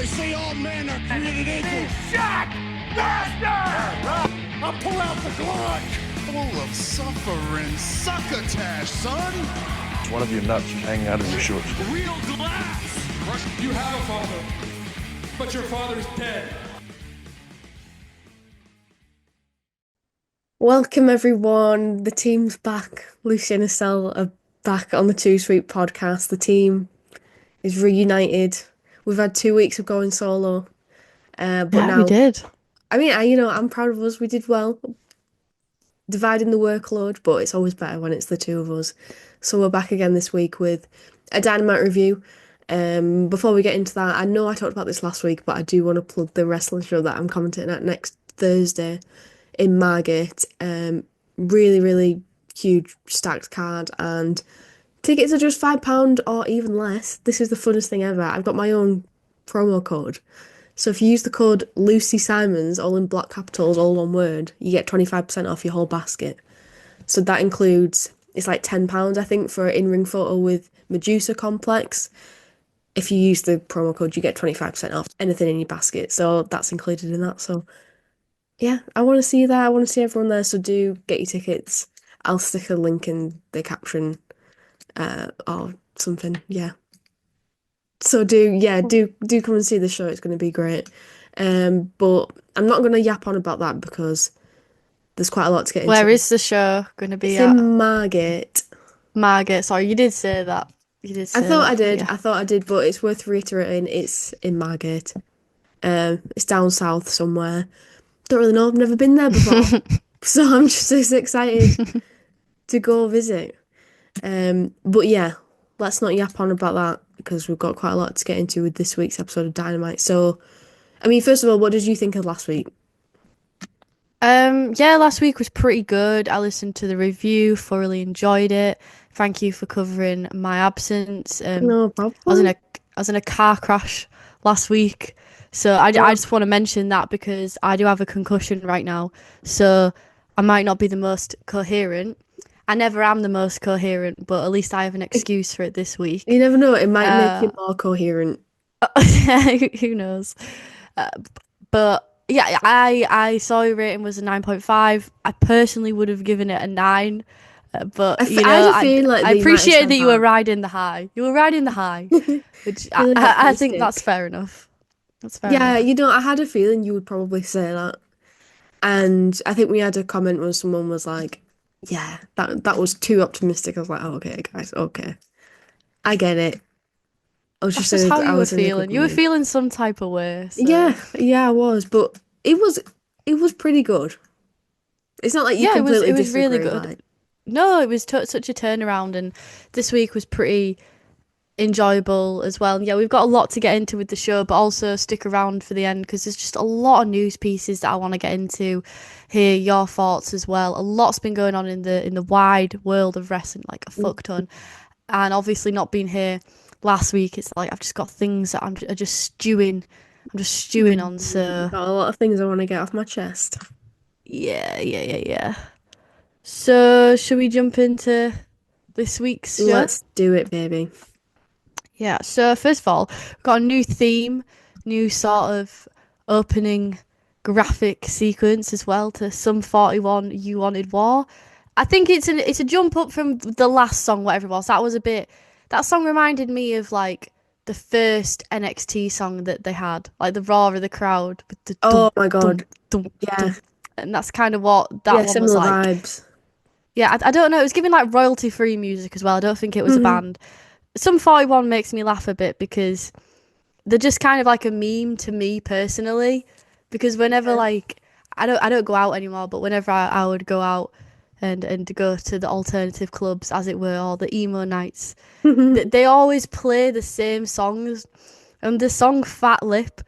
they say all men are created equal. Shot! Master! I'll pull out the Glock! Full of suffering, succotash, son! One of your nuts is hanging out of your shorts. Real glass! You have a father, but your father's dead. Welcome everyone. The team's back. Lucy and Estelle are back on the Too Sweet podcast. The team is reunited. We've had 2 weeks of going solo. But yeah, now we did. I mean, I'm proud of us. We did well. Dividing the workload, but it's always better when it's the two of us. So we're back again this week with a Dynamite review. Before we get into that, I know I talked about this last week, but I do want to plug the wrestling show that I'm commentating at next Thursday in Margate. Really, really huge stacked card, and tickets are just £5 or even less. This is the funnest thing ever. I've got my own promo code. So if you use the code Lucy Simons, all in black capitals, all one word, you get 25% off your whole basket. So that includes, it's like £10, I think, for an in-ring photo with Medusa Complex. If you use the promo code, you get 25% off anything in your basket. So that's included in that. So yeah, I want to see that. I want to see everyone there. So do get your tickets. I'll stick a link in the caption or something. Yeah. So do come and see the show. It's going to be great. But I'm not going to yap on about that because there's quite a lot to get into. Where is the show going to be it's at? in Margate. Margate. Sorry, you did say that. You did say I thought that, I did. yeah. I thought I did, but it's worth reiterating. It's in Margate. It's down south somewhere. Don't really know. I've never been there before. So I'm just as excited to go visit. But yeah, let's not yap on about that because we've got quite a lot to get into with this week's episode of Dynamite. So, I mean, first of all, what did you think of last week? Yeah, last week was pretty good. I listened to the review, thoroughly enjoyed it. Thank you for covering my absence. No problem. I was in a car crash last week. So I just want to mention that because I do have a concussion right now. So I might not be the most coherent. I never am the most coherent, but at least I have an excuse for it this week. You never know. It might make you more coherent. Who knows? But yeah, I saw your rating was a 9.5. I personally would have given it a 9. But I appreciate that you were riding the high. You were riding the high, which I think that's fair enough. That's fair enough. I had a feeling you would probably say that. And I think we had a comment where someone was like, yeah, that was too optimistic. I was like, oh, okay, guys, okay. I get it. I was That's just how you were feeling. You were feeling some type of way. So. Yeah, I was. But it was pretty good. It's not like you completely it was disagree, really good. like. No, it was such a turnaround, and this week was pretty enjoyable as well. And yeah, we've got a lot to get into with the show, but also stick around for the end because there's just a lot of news pieces that I want to get into, hear your thoughts as well. A lot's been going on in the wide world of wrestling, like a fuck ton. And obviously not being here last week, it's like I've just got things that I'm just stewing on. So Got a lot of things I want to get off my chest. Yeah. So, should we jump into this week's show? Let's do it, baby. Yeah, so first of all, we've got a new theme, new sort of opening graphic sequence as well to Sum 41 You Wanted War. I think it's a jump up from the last song, whatever it was. That song reminded me of like the first NXT song that they had, like the roar of the crowd. With the my god. Yeah. And that's kind of what that one was like. Vibes. Yeah, I don't know. It was giving like royalty-free music as well. I don't think it was a band. Sum 41 makes me laugh a bit because they're just kind of like a meme to me personally. Because whenever like I don't go out anymore, but whenever I would go out and go to the alternative clubs, as it were, or the emo nights, they always play the same songs. And the song Fat Lip,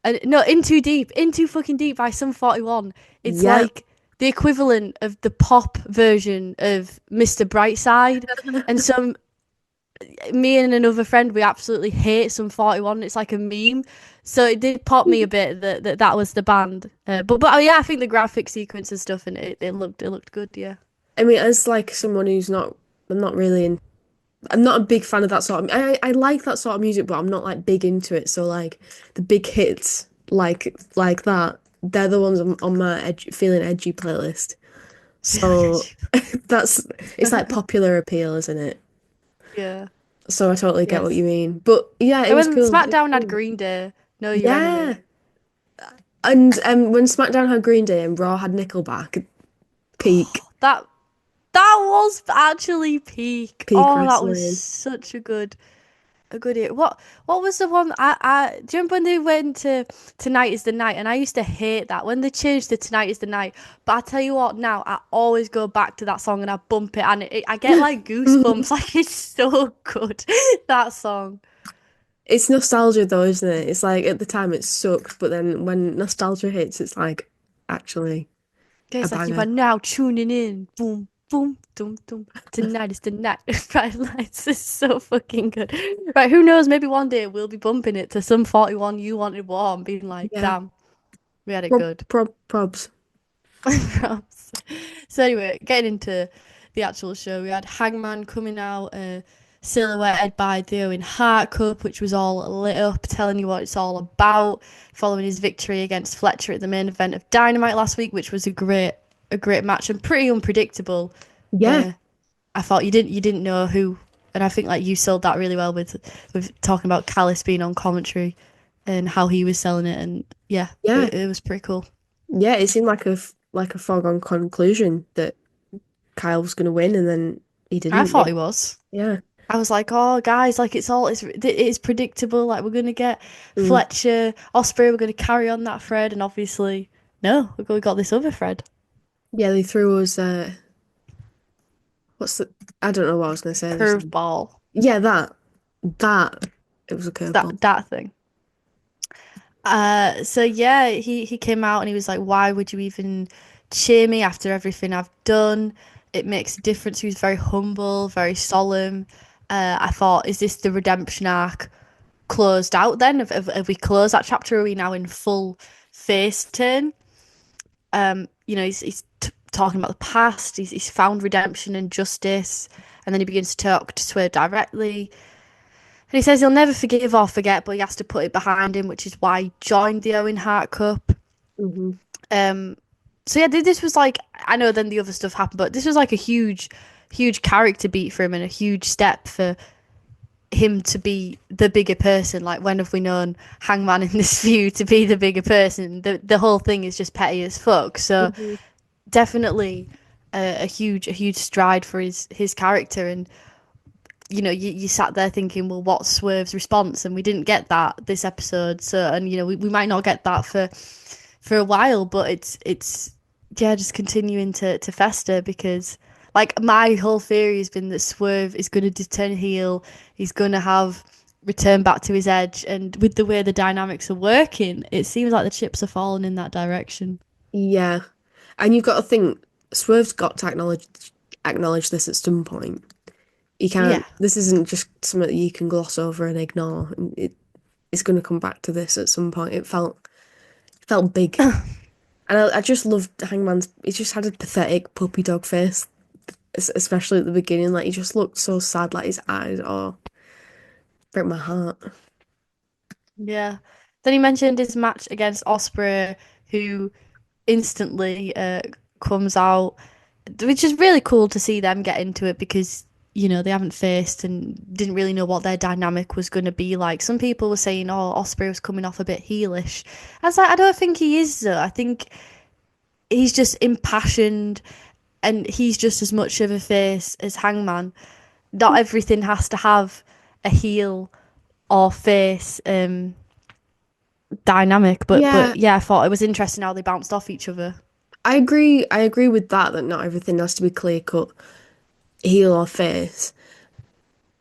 and no, In Too Fucking Deep by Sum 41. It's like the equivalent of the pop version of Mr. Brightside. And me and another friend, we absolutely hate Sum 41. It's like a meme. So it did pop me a bit that was the band. But yeah, I think the graphic sequence and stuff, and it looked good, yeah. I mean, as like someone who's not really in I'm not a big fan of that sort of. I like that sort of music, but I'm not like big into it. So like the big hits, like that, they're the ones on my feeling edgy playlist. So it's like popular appeal, isn't it? Yeah. So I totally get what Yes. you mean. But yeah, it And was when cool. SmackDown had Green Day, Know Your Yeah. Enemy. And when SmackDown had Green Day and Raw had Nickelback, peak That was actually peak. peak Oh, that was wrestling. such a good year. What was the one I do you remember when they went to Tonight is the Night? And I used to hate that when they changed to Tonight is the Night. But I tell you what, now I always go back to that song and I bump it and I get like goosebumps. Like it's so good, that song. It's nostalgia though, isn't it? It's like at the time it sucked, but then when nostalgia hits, it's like actually Okay, a it's like you are banger. now tuning in. Boom, boom, dum, dum. Tonight is the night. Right, like, this is so fucking good. Right, who knows? Maybe one day we'll be bumping it to some 41 You Wanted War and being like, Yeah. damn, we had it good. Probs. Props. So anyway, getting into the actual show, we had Hangman coming out, silhouetted by the Owen Hart Cup, which was all lit up, telling you what it's all about, following his victory against Fletcher at the main event of Dynamite last week, which was a great match and pretty unpredictable. Yeah. I thought you didn't know who, and I think like you sold that really well with talking about Callis being on commentary and how he was selling it, and yeah, it was pretty cool. Yeah, it seemed like a foregone conclusion that Kyle was going to win, and then he didn't. I thought he was. Yeah. I was like, oh, guys, like it's predictable. Like we're gonna get Fletcher, Osprey. We're gonna carry on that thread, and obviously, no, we got this other thread. Yeah, they threw us. What's the? I don't know what I was going to say. Curveball. Yeah, that. It was a curveball. That thing. So yeah, he came out and he was like, why would you even cheer me after everything I've done? It makes a difference. He was very humble, very solemn. I thought, is this the redemption arc closed out then? Have we closed that chapter? Are we now in full face turn? He's talking about the past. He's found redemption and justice. And then he begins to talk to Swerve directly. And he says he'll never forgive or forget, but he has to put it behind him, which is why he joined the Owen Hart Cup. Mm-hmm. So yeah, this was like, I know then the other stuff happened, but this was like a huge character beat for him and a huge step for him to be the bigger person. Like, when have we known Hangman in this feud to be the bigger person? The whole thing is just petty as fuck. So definitely a huge stride for his character. And you know, you sat there thinking, well, what's Swerve's response? And we didn't get that this episode. So, and you know, we might not get that for a while, but it's just continuing to fester, because like my whole theory has been that Swerve is going to turn heel. He's going to have return back to his edge, and with the way the dynamics are working, it seems like the chips are falling in that direction. Yeah, and you've got to think Swerve's got to acknowledge this at some point. You can't. Yeah. This isn't just something that you can gloss over and ignore. It's going to come back to this at some point. It felt big, and I just loved Hangman's. He just had a pathetic puppy dog face, especially at the beginning. Like, he just looked so sad. Like, his eyes, break my heart. Yeah. Then he mentioned his match against Osprey, who instantly comes out, which is really cool to see them get into it, because you know, they haven't faced and didn't really know what their dynamic was going to be like. Some people were saying, oh, Osprey was coming off a bit heelish. I was like, I don't think he is, though. I think he's just impassioned, and he's just as much of a face as Hangman. Not everything has to have a heel or face dynamic, but yeah, I thought it was interesting how they bounced off each other. I agree with that not everything has to be clear cut heel or face.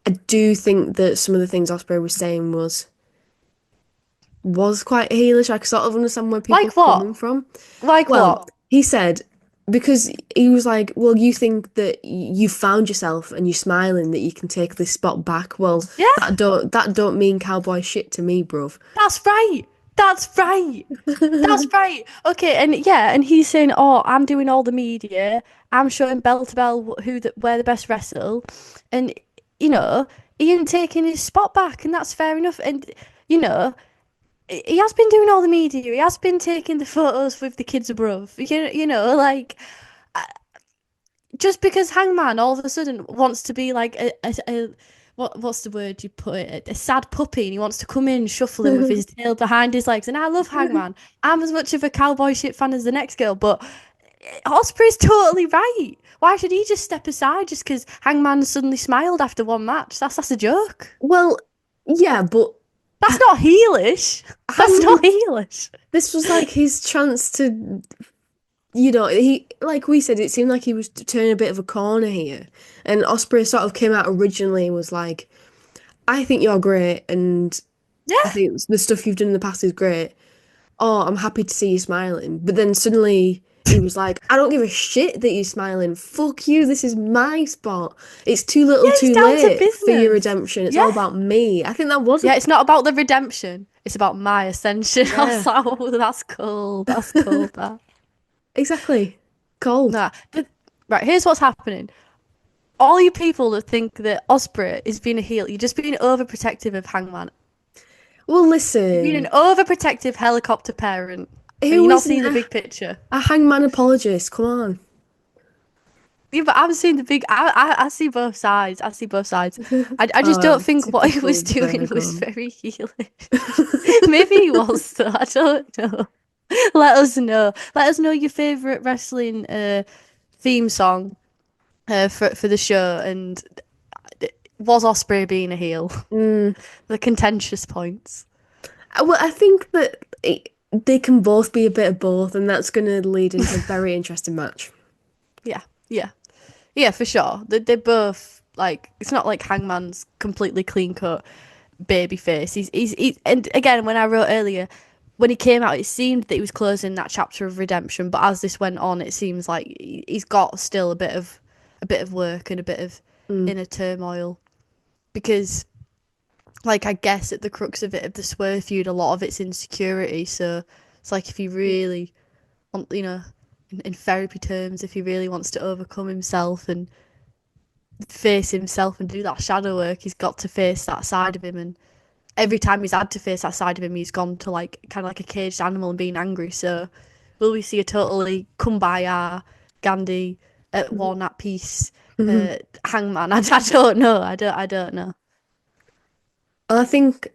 I do think that some of the things Osprey was saying was quite heelish. I could sort of understand where people are coming from. Like what? He said, because he was like, well, you think that you found yourself and you're smiling that you can take this spot back. Well, yeah. that don't mean cowboy shit to me, bruv. That's right. That's right. Okay, and he's saying, oh, I'm doing all the media. I'm showing bell to bell where the best wrestle. And you know, he ain't taking his spot back, and that's fair enough. And you know, he has been doing all the media. He has been taking the photos with the kids above. Like just because Hangman all of a sudden wants to be like a what's the word you put it? A sad puppy, and he wants to come in shuffling with his tail behind his legs. And I love Hangman. I'm as much of a cowboy shit fan as the next girl, but Osprey's totally right. Why should he just step aside just because Hangman suddenly smiled after one match? That's a joke. Well, yeah, but That's not heelish. That's not heelish. this was like his chance to, he, like we said, it seemed like he was turning a bit of a corner here. And Osprey sort of came out originally and was like, I think you're great, and I Yeah. think the stuff you've done in the past is great. Oh, I'm happy to see you smiling. But then suddenly he was like, I don't give a shit that you're smiling. Fuck you, this is my spot. It's too little Yeah, it's too down to late for your business. redemption. It's all Yeah. about me. I think that was Yeah, it's not about the redemption. It's about my ascension. I Yeah. was like, oh, that's cool. That's cool. That. exactly cold. Nah. Right, here's what's happening. All you people that think that Osprey is being a heel, you're just being overprotective of Hangman. Well, You're listen, being an overprotective helicopter parent. And who you're not isn't seeing the big picture. a Hangman apologist? Come on. Yeah, but I'm seeing the big. I see both sides. I see both sides. I just don't think what he was typical doing was Virgo. very heelish. Maybe he was though. I don't know. Let us know. Let us know your favorite wrestling theme song for the show, and was Osprey being a heel? The contentious points. Well, I think that they can both be a bit of both, and that's going to lead into a very interesting match. Yeah, for sure. They both like. It's not like Hangman's completely clean cut baby face. He's and again, when I wrote earlier, when he came out, it seemed that he was closing that chapter of redemption. But as this went on, it seems like he's got still a bit of work and a bit of inner turmoil, because, like, I guess at the crux of it, of the Swerve feud, a lot of it's insecurity. So it's like if he really want, in therapy terms, if he really wants to overcome himself and face himself and do that shadow work, he's got to face that side of him. And every time he's had to face that side of him, he's gone to like kind of like a caged animal and being angry. So will we see a totally kumbaya Gandhi at one at peace Hangman? I don't know. I don't know. Well, I think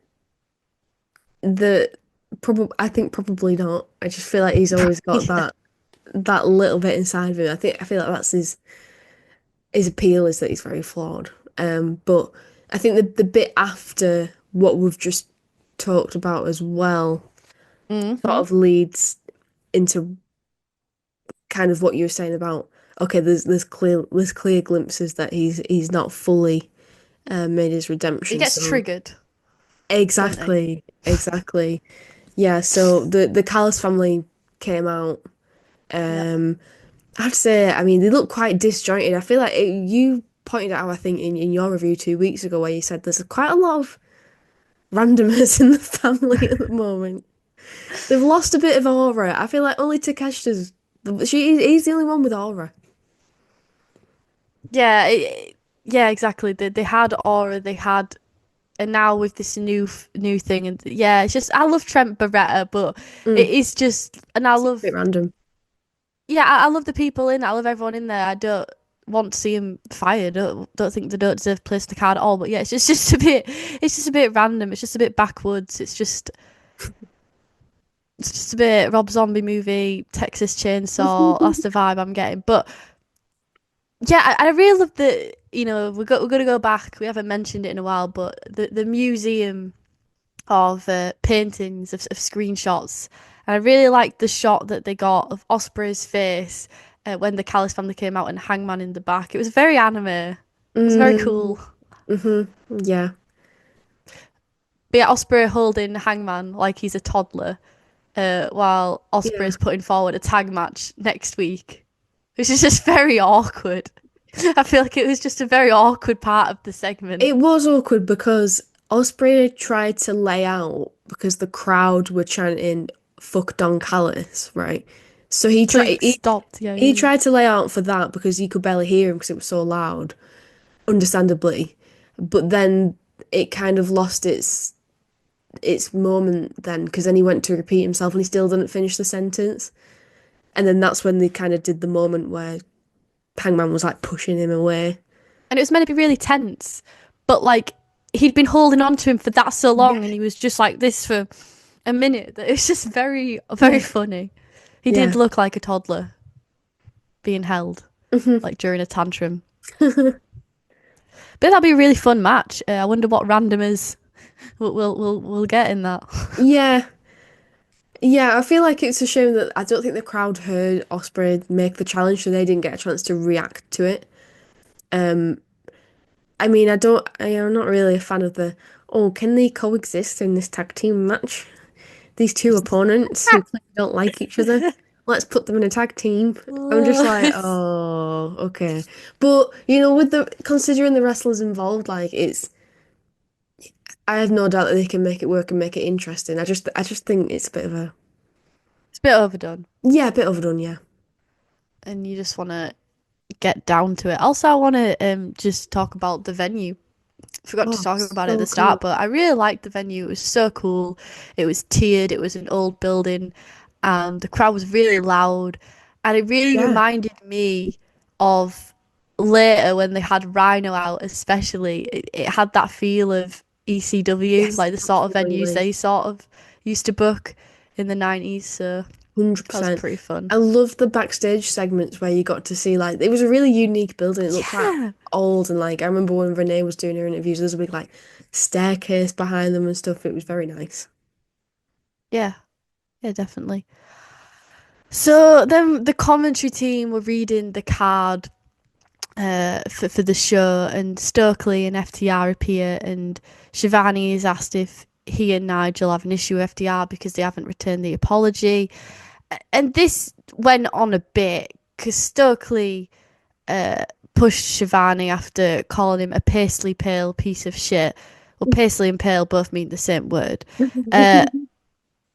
probably not. I just feel like he's always got that little bit inside of him. I feel like that's his appeal, is that he's very flawed. But I think the bit after what we've just talked about as well sort of leads into kind of what you were saying about, okay, there's clear glimpses that he's not fully made his redemption. He gets so triggered. exactly. Yeah, so the Callis family came out. I have to say, I mean, they look quite disjointed. I feel like you pointed out, I think, in your review 2 weeks ago, where you said there's quite a lot of randomness in the family at the moment. They've lost a bit of aura. I feel like only Takeshita's, he's the only one with aura. Yeah, yeah, exactly. They had aura, and now with this new thing, and yeah, it's just I love Trent Barretta, but it is just, and I love, A bit random. yeah, I love the people in. I love everyone in there. I don't want to see him fired. Don't think they don't deserve a place in the card at all. But yeah, it's just a bit random. It's just a bit backwards. It's just a bit Rob Zombie movie, Texas Chainsaw. That's the vibe I'm getting. But yeah, I really love the. We're going to go back. We haven't mentioned it in a while, but the museum of paintings of screenshots. And I really liked the shot that they got of Osprey's face when the Callis family came out and Hangman in the back. It was very anime. It was very cool. Yeah. But yeah, Osprey holding Hangman like he's a toddler, while Osprey's putting forward a tag match next week, which is just very awkward. I feel like it was just a very awkward part of the segment. It was awkward because Osprey tried to lay out because the crowd were chanting "fuck Don Callis," right? So he stopped. Yeah, tried to lay out for that because you could barely hear him because it was so loud, understandably. but then it kind of lost its moment then, because then he went to repeat himself and he still didn't finish the sentence. And then that's when they kind of did the moment where Hangman was like pushing him away. And it was meant to be really tense, but like he'd been holding on to him for that so long, and he was just like this for a minute. That it was just very, very funny. He did look like a toddler being held, like during a tantrum. But that'll be a really fun match. I wonder what randomers we'll get in that. Yeah. Yeah, I feel like it's a shame that I don't think the crowd heard Osprey make the challenge, so they didn't get a chance to react to it. I mean, I'm not really a fan of can they coexist in this tag team match? These two opponents who clearly don't like each other. Let's put them in a tag team. I'm just like, oh, okay. But, considering the wrestlers involved, like I have no doubt that they can make it work and make it interesting. I just think it's a bit overdone. Yeah, a bit overdone, yeah. And you just want to get down to it. Also, I want to just talk about the venue. Forgot to talk about it at the start, but I really liked the venue. It was so cool. It was tiered. It was an old building, and the crowd was really loud. And it really reminded me of later when they had Rhino out, especially. It had that feel of ECW, like the sort of venues they sort of used to book in the 90s. So 100%. That was pretty fun. I loved the backstage segments where you got to see, like, it was a really unique building. It looked quite old, and like I remember when Renee was doing her interviews, there was a big like staircase behind them and stuff. It was very nice. Yeah, definitely. So then the commentary team were reading the card for the show, and Stokely and FTR appear, and Shivani is asked if he and Nigel have an issue with FTR because they haven't returned the apology. And this went on a bit because Stokely pushed Shivani after calling him a paisley pale piece of shit. Well, paisley and pale both mean the same word. And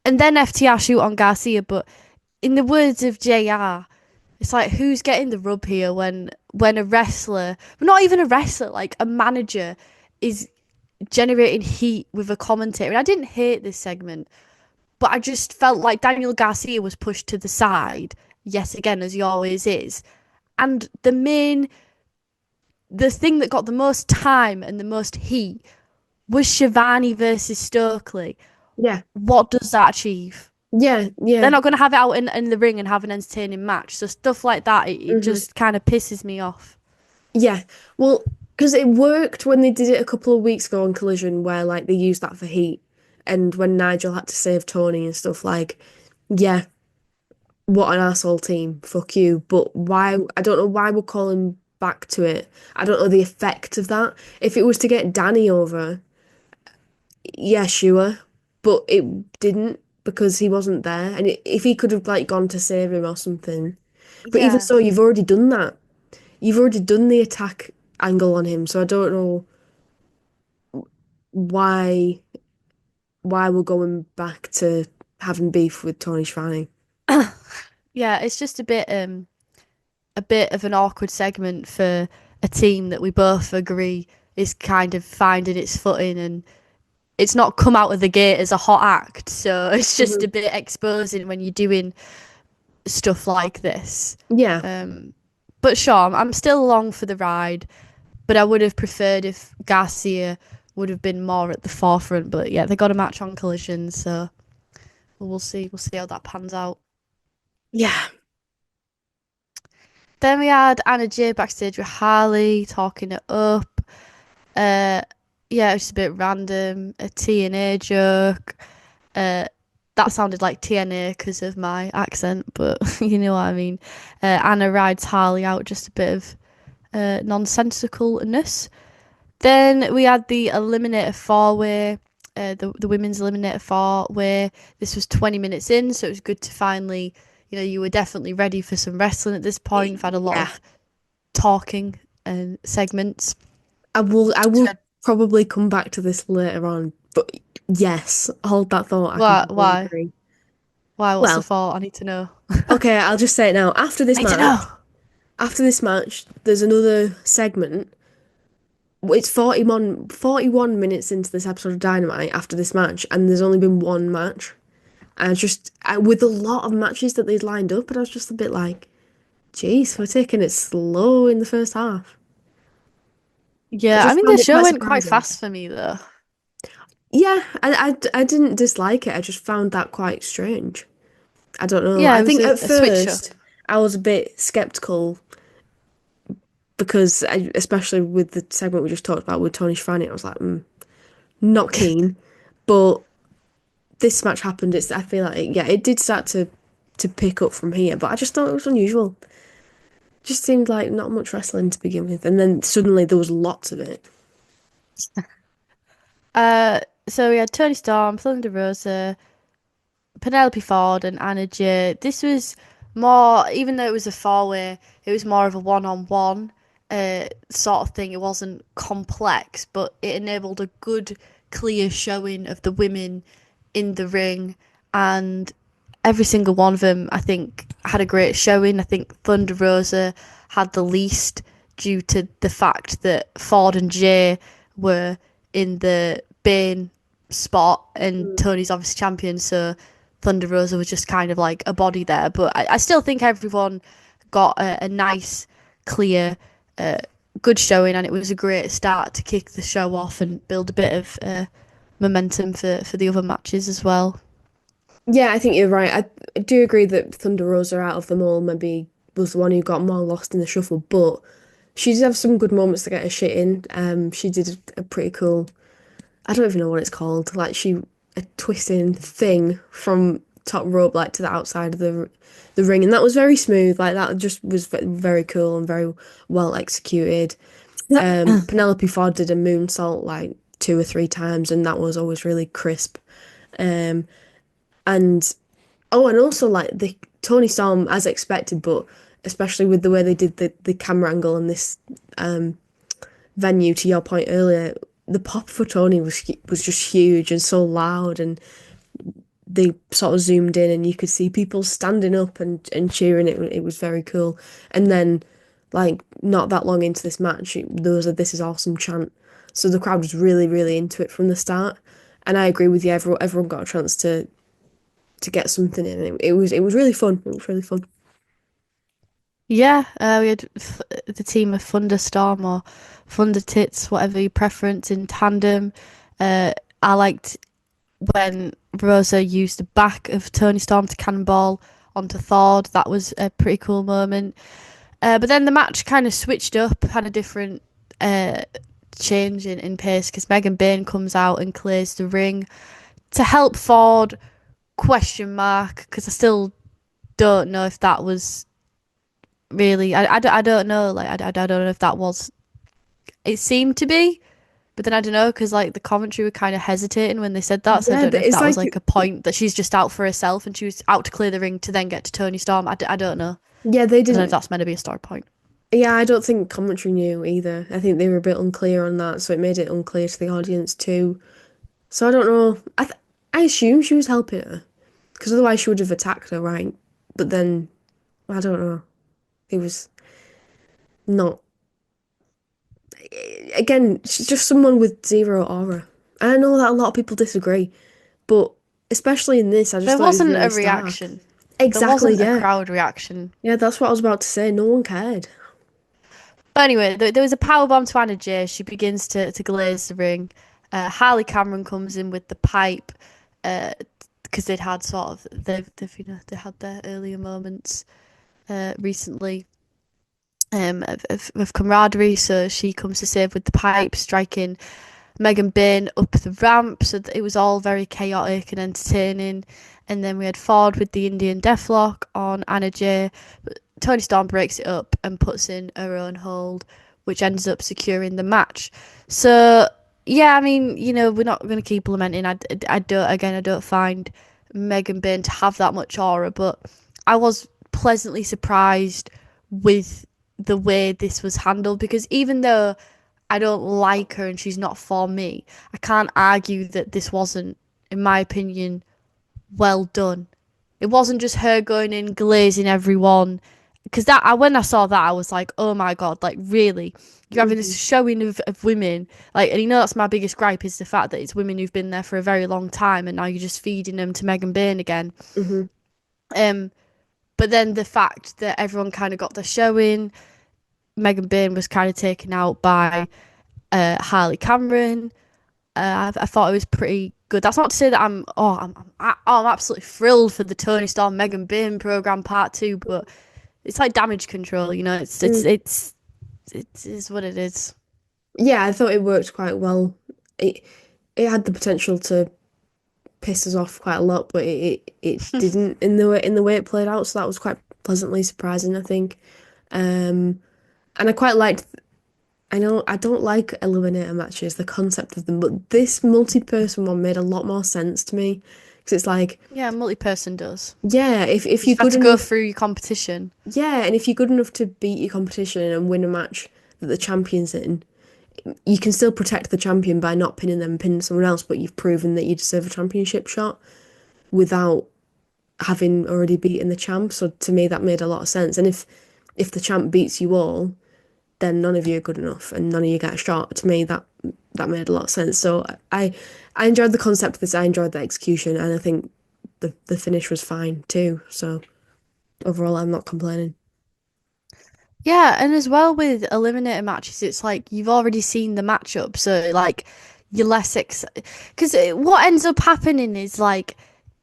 then FTR shoot on Garcia, but in the words of JR, it's like, who's getting the rub here when a wrestler, but not even a wrestler, like a manager, is generating heat with a commentator? And I didn't hate this segment, but I just felt like Daniel Garcia was pushed to the side, yet again, as he always is. And the thing that got the most time and the most heat was Shivani versus Stokely. Yeah. What does that achieve? Yeah. They're not going to have it out in the ring and have an entertaining match. So stuff like that, it just kind of pisses me off. Yeah. Well, because it worked when they did it a couple of weeks ago on Collision, where like they used that for heat, and when Nigel had to save Tony and stuff, like, yeah, what an arsehole team, fuck you. But why? I don't know why we're calling back to it. I don't know the effect of that. If it was to get Danny over, yeah, sure, but it didn't, because he wasn't there, and if he could have like gone to save him or something. But even so, you've already done that. You've already done the attack angle on him, so I don't know why we're going back to having beef with Tony Schiavone. Yeah, it's just a bit of an awkward segment for a team that we both agree is kind of finding its footing, and it's not come out of the gate as a hot act. So it's just a bit exposing when you're doing stuff like this. Yeah. But sure, I'm still along for the ride, but I would have preferred if Garcia would have been more at the forefront. But yeah, they got a match on Collision, so we'll see how that pans out. Yeah. Then we had Anna Jay backstage with Harley talking it up. Yeah, it was just a bit random. A TNA joke. That sounded like TNA because of my accent, but you know what I mean. Anna rides Harley out, just a bit of nonsensicalness. Then we had the Eliminator 4-way, the women's Eliminator 4-way. This was 20 minutes in, so it was good to finally, you were definitely ready for some wrestling at this point. You've had a lot of talking and segments. I will probably come back to this later on, but yes, hold that thought. Why? What's the thought? I need to know. Okay, I'll just say it now. After this match, there's another segment it's 41 minutes into this episode of Dynamite after this match, and there's only been one match. And with a lot of matches that they'd lined up, and I was just a bit like, geez, we're taking it slow in the first half. I Yeah, I just mean the found it show quite went quite surprising. fast for me though. Yeah, I didn't dislike it. I just found that quite strange. I don't know. Yeah, I it was think at a switch up. first I was a bit skeptical because, especially with the segment we just talked about with Tony Schiavone, I was like, not keen. But this match happened. I feel like it did start to pick up from here. But I just thought it was unusual. Just seemed like not much wrestling to begin with, and then suddenly there was lots of it. So we had Tony Storm, Thunder Rosa, Penelope Ford, and Anna Jay. This was more, even though it was a four-way, it was more of a one-on-one sort of thing. It wasn't complex, but it enabled a good, clear showing of the women in the ring, and every single one of them, I think, had a great showing. I think Thunder Rosa had the least due to the fact that Ford and Jay were in the Bane spot, and Tony's obviously champion, so Thunder Rosa was just kind of like a body there. But I still think everyone got a nice, clear, good showing, and it was a great start to kick the show off and build a bit of momentum for the other matches as well. Yeah, I think you're right. I do agree that Thunder Rosa out of them all maybe was the one who got more lost in the shuffle, but she did have some good moments to get her shit in. She did a pretty cool, I don't even know what it's called, like a twisting thing from top rope like to the outside of the ring, and that was very smooth. Like that just was very cool and very well executed. Penelope Ford did a moonsault like 2 or 3 times, and that was always really crisp. Um, and and also like the Tony Storm as expected, but especially with the way they did the camera angle in this venue. To your point earlier, the pop for Tony was just huge and so loud, and they sort of zoomed in and you could see people standing up and cheering. It was very cool. And then like not that long into this match, there was a "This is awesome" chant, so the crowd was really really into it from the start. And I agree with you. Everyone got a chance to get something in. It was really fun. It was really fun. Yeah, we had the team of Thunderstorm or Thunder Tits, whatever your preference, in tandem. I liked when Rosa used the back of Tony Storm to cannonball onto Thor. That was a pretty cool moment. But then the match kind of switched up, had a different change in pace, because Megan Bayne comes out and clears the ring to help Ford, question mark, because I still don't know if that was really, I don't know, like I don't know if that was, it seemed to be, but then I don't know, because like the commentary were kind of hesitating when they said that, so I don't know if that was like a point that she's just out for herself and she was out to clear the ring to then get to Tony Storm. I don't know. Yeah, they I don't know if didn't. that's meant to be a story point. Yeah, I don't think commentary knew either. I think they were a bit unclear on that, so it made it unclear to the audience too. So I don't know. I assume she was helping her, because otherwise she would have attacked her, right? But then I don't know. It was not. Again, she's just someone with zero aura. And I know that a lot of people disagree, but especially in this, I just There thought it was wasn't really a stark. reaction. Exactly, There wasn't yeah. a crowd reaction. Yeah, that's what I was about to say. No one cared. But anyway, there was a powerbomb to Anna Jay. She begins to glaze the ring. Harley Cameron comes in with the pipe, because they'd had sort of they had their earlier moments recently of camaraderie. So she comes to save with the pipe, striking Megan Bayne up the ramp. So it was all very chaotic and entertaining. And then we had Ford with the Indian Deathlock on Anna Jay. But Tony Storm breaks it up and puts in her own hold, which ends up securing the match. So yeah, I mean, we're not going to keep lamenting. I don't find Megan Bayne to have that much aura, but I was pleasantly surprised with the way this was handled, because even though I don't like her and she's not for me, I can't argue that this wasn't, in my opinion, well done. It wasn't just her going in, glazing everyone, because when I saw that, I was like, oh my God, like really, you're having this showing of women, like, and that's my biggest gripe is the fact that it's women who've been there for a very long time, and now you're just feeding them to Megan Byrne again. But then the fact that everyone kind of got the showing, Megan Byrne was kind of taken out by Harley Cameron. I thought it was pretty good. That's not to say that I'm absolutely thrilled for the Tony Storm Megan Byrne program part 2, but it's like damage control, It is what it is. Yeah, I thought it worked quite well. It had the potential to piss us off quite a lot, but it didn't in the way it played out. So that was quite pleasantly surprising, I think. And I quite liked. I know I don't like eliminator matches, the concept of them, but this multi-person one made a lot more sense to me because it's like, yeah, multi-person does. Yeah, if you're You have good to go enough, through your competition. yeah, and if you're good enough to beat your competition and win a match that the champion's in, you can still protect the champion by not pinning them and pinning someone else, but you've proven that you deserve a championship shot without having already beaten the champ. So to me, that made a lot of sense. And if the champ beats you all, then none of you are good enough and none of you get a shot. To me, that made a lot of sense. So I enjoyed the concept of this. I enjoyed the execution, and I think the finish was fine too. So overall, I'm not complaining. Yeah, and as well with eliminator matches, it's like you've already seen the matchup, so like you're less because what ends up happening is like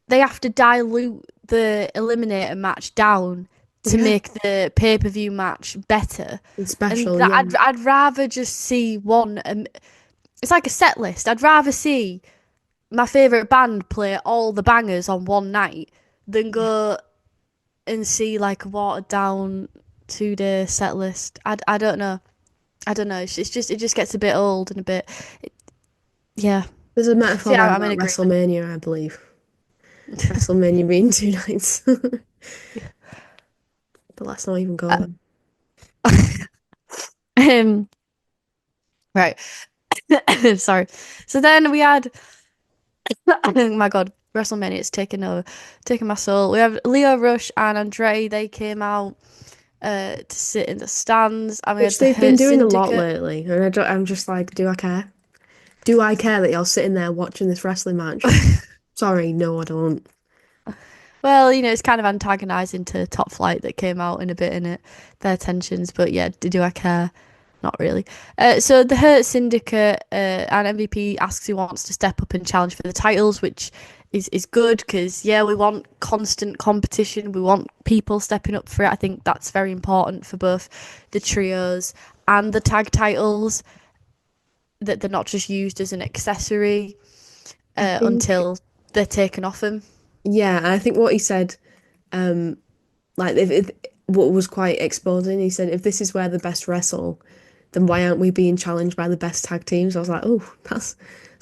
they have to dilute the eliminator match down to Yeah. make the pay-per-view match better. It's special, And yeah. I'd rather just see one. It's like a set list. I'd rather see my favorite band play all the bangers on one night than go and see like a watered down 2-day set list. I don't know. I don't know. It's just it just gets a bit old and a bit. Yeah. There's a metaphor Yeah, there I'm in about agreement. WrestleMania, I believe. WrestleMania being 2 nights. But let's not even go there. Um, right. Sorry. So then we had oh my God, WrestleMania, it's taking my soul. We have Leo Rush and Andre, they came out to sit in the stands, and we had Which the they've been Hurt doing a lot Syndicate. lately. And I'm just like, do I care? Do I care that you're sitting there watching this wrestling match? Sorry, no, I don't. Well, it's kind of antagonising to Top Flight that came out in a bit in it, their tensions, but yeah, do I care? Not really. So the Hurt Syndicate and MVP asks who wants to step up and challenge for the titles, which is good because, yeah, we want constant competition. We want people stepping up for it. I think that's very important for both the trios and the tag titles, that they're not just used as an accessory until they're taken off them. Yeah, and I think what he said, like if what was quite exposing, he said, if this is where the best wrestle, then why aren't we being challenged by the best tag teams? I was like, oh, it's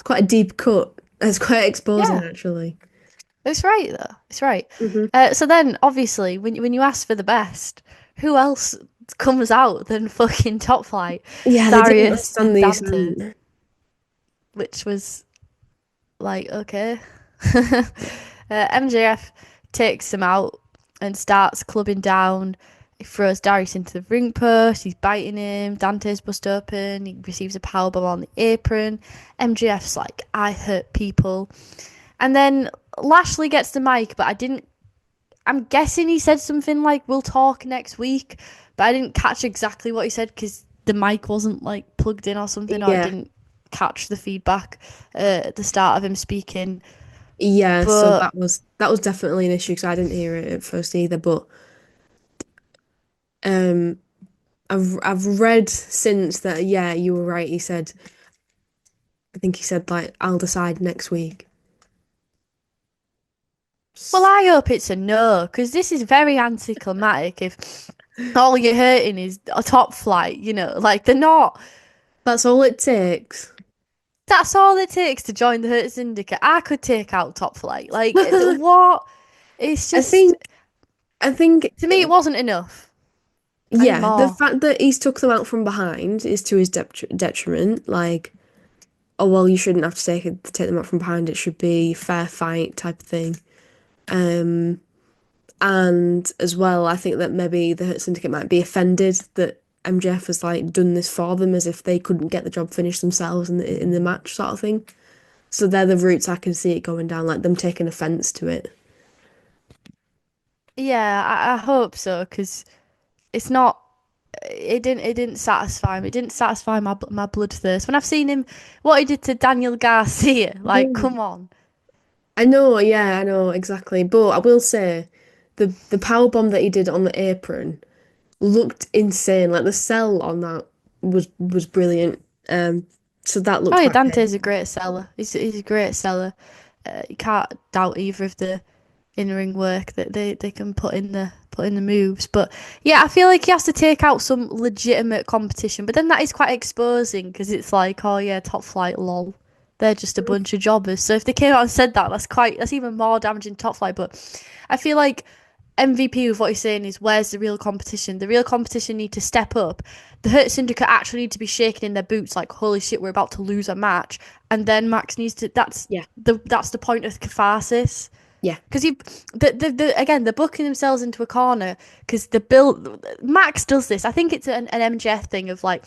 quite a deep cut. It's quite exposing, Yeah. actually. It's right though. It's right. Mm-hmm. So then, obviously, when you ask for the best, who else comes out than fucking Top Flight, Yeah, they didn't Darius understand and these. Dante, which was like okay. MJF takes him out and starts clubbing down. He throws Darius into the ring post. He's biting him. Dante's bust open. He receives a powerbomb on the apron. MJF's like, I hurt people. And then Lashley gets the mic, but I'm guessing he said something like, we'll talk next week. But I didn't catch exactly what he said because the mic wasn't like plugged in or something, or I Yeah. didn't catch the feedback at the start of him speaking. Yeah, so But that was definitely an issue because I didn't hear it at first either. But um, I've read since that. Yeah, you were right. He said, I think he said like, I'll decide next week. well, I hope it's a no, because this is very anticlimactic if all you're hurting is a Top Flight, like they're not. That's all it takes. That's all it takes to join the Hurt Syndicate. I could take out Top Flight. Like, what? It's just, I think, to me, it wasn't enough. yeah, the Anymore. fact that he's took them out from behind is to his detriment. Like, oh well, you shouldn't have to take them out from behind. It should be fair fight type of thing. And as well, I think that maybe the Hurt Syndicate might be offended that MJF has like done this for them as if they couldn't get the job finished themselves in the match sort of thing. So they're the routes I can see it going down, like them taking offense to it. Yeah, I hope so because it's not. It didn't satisfy me. It didn't satisfy my bloodthirst when I've seen him. What he did to Daniel Garcia, like, Mm. come on. I know, yeah, I know exactly. But I will say, the power bomb that he did on the apron looked insane. Like the sell on that was brilliant. So that Oh looked yeah, quite Dante's a painful. great seller. He's a great seller. You can't doubt either of the in-ring work that they can put in the moves. But yeah, I feel like he has to take out some legitimate competition. But then that is quite exposing because it's like, oh yeah, top flight, lol. They're just a bunch of jobbers. So if they came out and said that, that's even more damaging to top flight. But I feel like MVP with what he's saying is where's the real competition? The real competition need to step up. The Hurt Syndicate actually need to be shaking in their boots like holy shit, we're about to lose a match. And then Max needs to Yeah, that's the point of catharsis. yeah, Because again they're booking themselves into a corner because the build Max does this. I think it's an MJF thing of like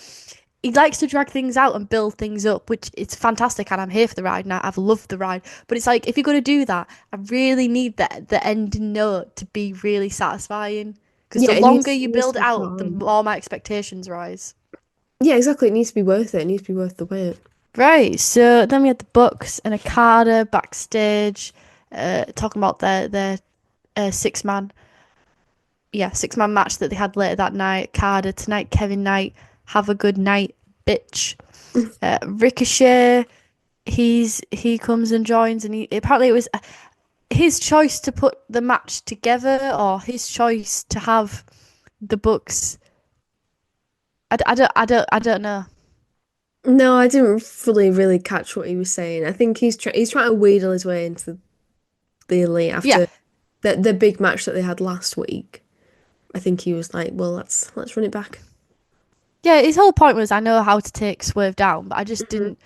he likes to drag things out and build things up, which it's fantastic, and I'm here for the ride now. I've loved the ride, but it's like if you're gonna do that, I really need the ending note to be really satisfying. Because yeah. the longer you It needs build to it be spot out, the on. more my expectations rise. Yeah, exactly. It needs to be worth it. It needs to be worth the wait. Right, so then we had the Bucks and Okada backstage, talking about their 6 man, yeah, 6 man match that they had later that night. Okada tonight, Kevin Knight, have a good night, bitch. Ricochet, he comes and joins, and he apparently it was his choice to put the match together or his choice to have the Bucks. I don't know. No, I didn't fully really catch what he was saying. I think he's trying to wheedle his way into the elite Yeah, after the big match that they had last week. I think he was like, well, let's run it back. yeah. His whole point was I know how to take Swerve down, but I just didn't.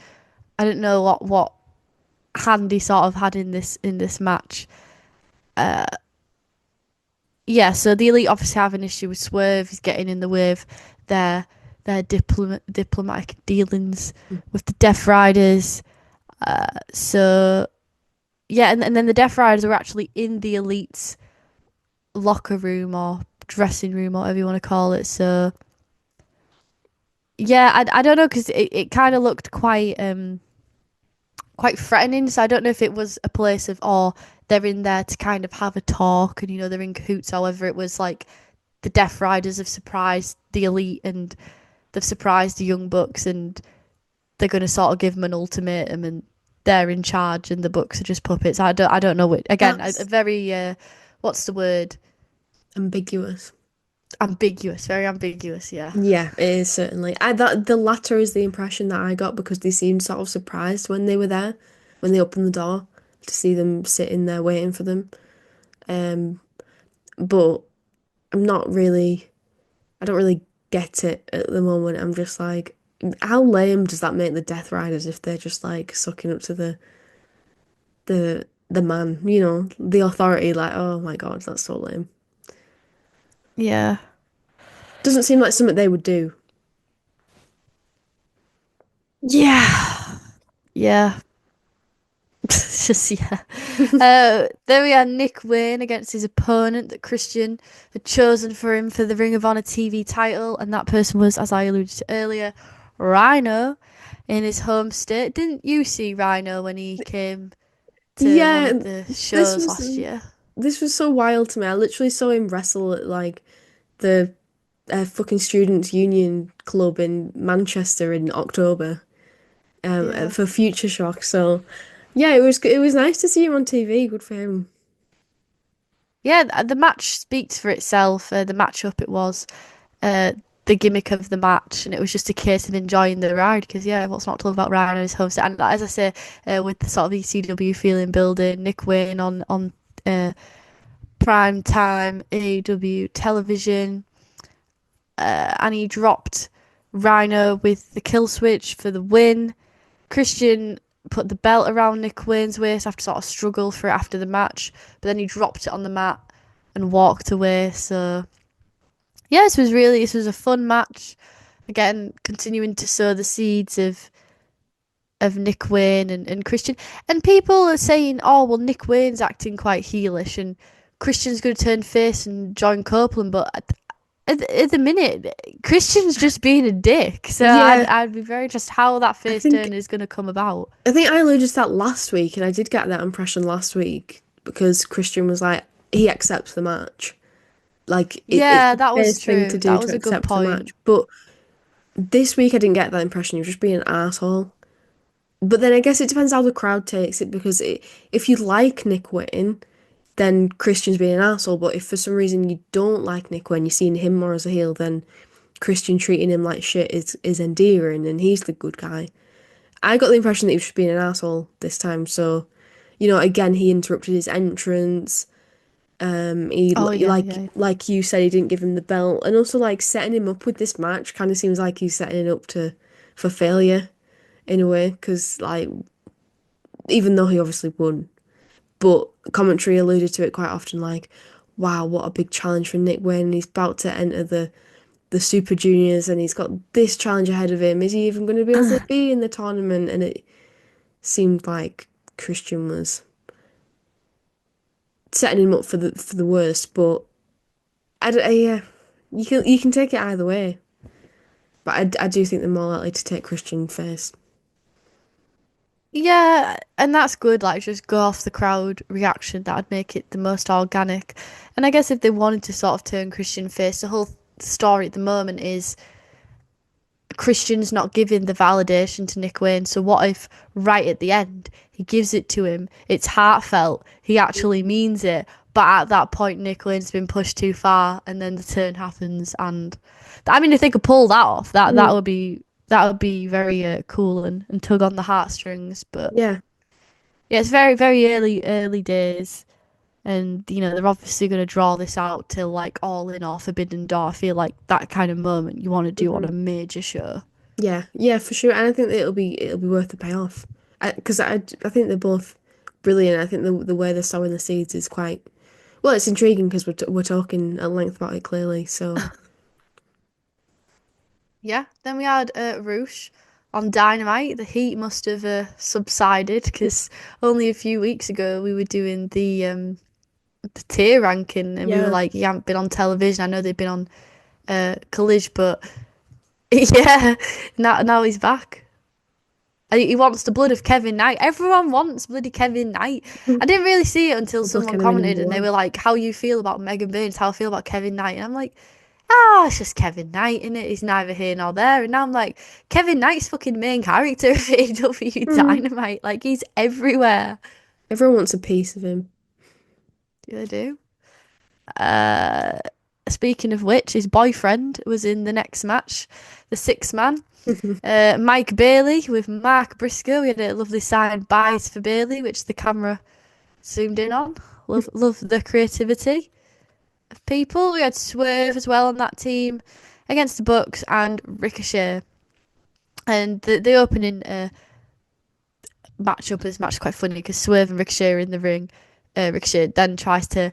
I didn't know what hand he sort of had in this match. Yeah, so the elite obviously have an issue with Swerve. He's getting in the way of their diplomatic dealings with the Death Riders. So yeah, and then the Death Riders were actually in the elite's locker room or dressing room or whatever you want to call it. So yeah, I don't know because it kind of looked quite threatening. So I don't know if it was a place of they're in there to kind of have a talk and they're in cahoots. However, it was like the Death Riders have surprised the elite and they've surprised the Young Bucks and they're going to sort of give them an ultimatum and they're in charge and the Bucks are just puppets. I don't know what again That's a very what's the word, ambiguous. ambiguous, very ambiguous. Yeah. Yeah, it is certainly. I that the latter is the impression that I got because they seemed sort of surprised when they were there, when they opened the door to see them sitting there waiting for them. Um, but I'm not really. I don't really get it at the moment. I'm just like, how lame does that make the Death Riders if they're just like sucking up to the man, the authority? Like, oh my God, that's so lame. Yeah. Doesn't seem like something they would do. Yeah. Yeah. It's just yeah. Then we had Nick Wayne against his opponent that Christian had chosen for him for the Ring of Honor TV title, and that person was, as I alluded to earlier, Rhino in his home state. Didn't you see Rhino when he came to one Yeah, of the this shows was last year? this was so wild to me. I literally saw him wrestle at like the fucking Students' Union Club in Manchester in October, Yeah. for Future Shock. So yeah, it was nice to see him on TV. Good for him. Yeah, the match speaks for itself. The matchup it was, the gimmick of the match, and it was just a case of enjoying the ride. Because yeah, what's not to love about Ryan and his host? And as I say, with the sort of ECW feeling building, Nick Wayne on prime time AEW television, and he dropped Rhino with the kill switch for the win. Christian put the belt around Nick Wayne's waist after sort of struggle for it after the match, but then he dropped it on the mat and walked away. So yeah, this was a fun match. Again, continuing to sow the seeds of Nick Wayne and Christian. And people are saying, oh, well, Nick Wayne's acting quite heelish and Christian's going to turn face and join Copeland. But at the minute, Christian's just being a dick. So Yeah. I'd be very interested how that face turn is going to come about. I think I alluded to that last week, and I did get that impression last week because Christian was like, he accepts the match. Like, Yeah, it's that the was first thing true. to do That to was a good accept the point. match. But this week, I didn't get that impression. He was just being an asshole. But then I guess it depends how the crowd takes it, because if you like Nick Wayne, then Christian's being an asshole. But if for some reason you don't like Nick Wayne, you're seeing him more as a heel, then Christian treating him like shit is endearing, and he's the good guy. I got the impression that he was just being an asshole this time. So, again, he interrupted his entrance. Oh, yeah. Like you said, he didn't give him the belt, and also like setting him up with this match kind of seems like he's setting it up for failure in a way, because like even though he obviously won, but commentary alluded to it quite often, like, wow, what a big challenge for Nick Wayne. He's about to enter the Super Juniors, and he's got this challenge ahead of him. Is he even going to be able to be in the tournament? And it seemed like Christian was setting him up for the worst. But yeah, you can take it either way. But I do think they're more likely to take Christian first. Yeah, and that's good. Like, just go off the crowd reaction. That'd make it the most organic. And I guess if they wanted to sort of turn Christian face, the whole story at the moment is Christian's not giving the validation to Nick Wayne. So what if right at the end he gives it to him? It's heartfelt. He actually means it. But at that point, Nick Wayne's been pushed too far, and then the turn happens. And I mean, if they could pull that off, that would be very cool and tug on the heartstrings. But Yeah. yeah, it's very, very early days. And, they're obviously going to draw this out till, like, All In or Forbidden Door. I feel like that kind of moment you want to do on a major show. Yeah, for sure. And I think that it'll be worth the payoff. Because I think they're both brilliant. I think the way they're sowing the seeds is quite... Well, it's intriguing because we're talking at length about it, clearly, so... Yeah, then we had Roosh on Dynamite. The heat must have subsided because only a few weeks ago we were doing the tier ranking, and we were like, you haven't been on television. I know they've been on Collision, but yeah, now he's back. He wants the blood of Kevin Knight. Everyone wants bloody Kevin Knight. I didn't really see it until someone commented, and they were like, how you feel about Megan Burns, how I feel about Kevin Knight. And I'm like, it's just Kevin Knight, innit? He's neither here nor there. And now I'm like, Kevin Knight's fucking main character of AEW Dynamite. Like, he's everywhere. Everyone wants a piece of him. Yeah, they do. Speaking of which, his boyfriend was in the next match, the sixth man. Mike Bailey with Mark Briscoe. We had a lovely signed buys for Bailey, which the camera zoomed in on. Love the creativity of people. We had Swerve as well on that team against the Bucks and Ricochet. And the opening matchup of this match is quite funny because Swerve and Ricochet are in the ring. Ricochet then tries to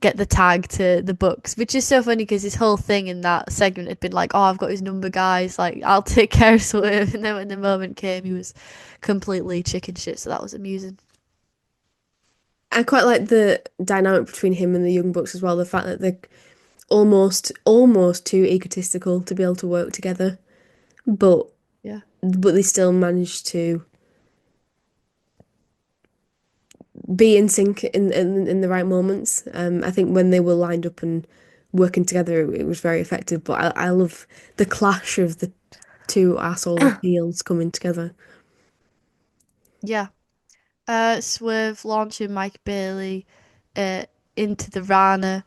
get the tag to the Bucks, which is so funny because his whole thing in that segment had been like, I've got his number, guys, like, I'll take care of Swerve. And then when the moment came, he was completely chicken shit, so that was amusing. I quite like the dynamic between him and the Young Bucks as well, the fact that they're almost too egotistical to be able to work together, but they still managed to be in sync in the right moments. I think when they were lined up and working together, it was very effective. But I love the clash of the two asshole heels coming together. Yeah. Swerve launching Mike Bailey into the Rana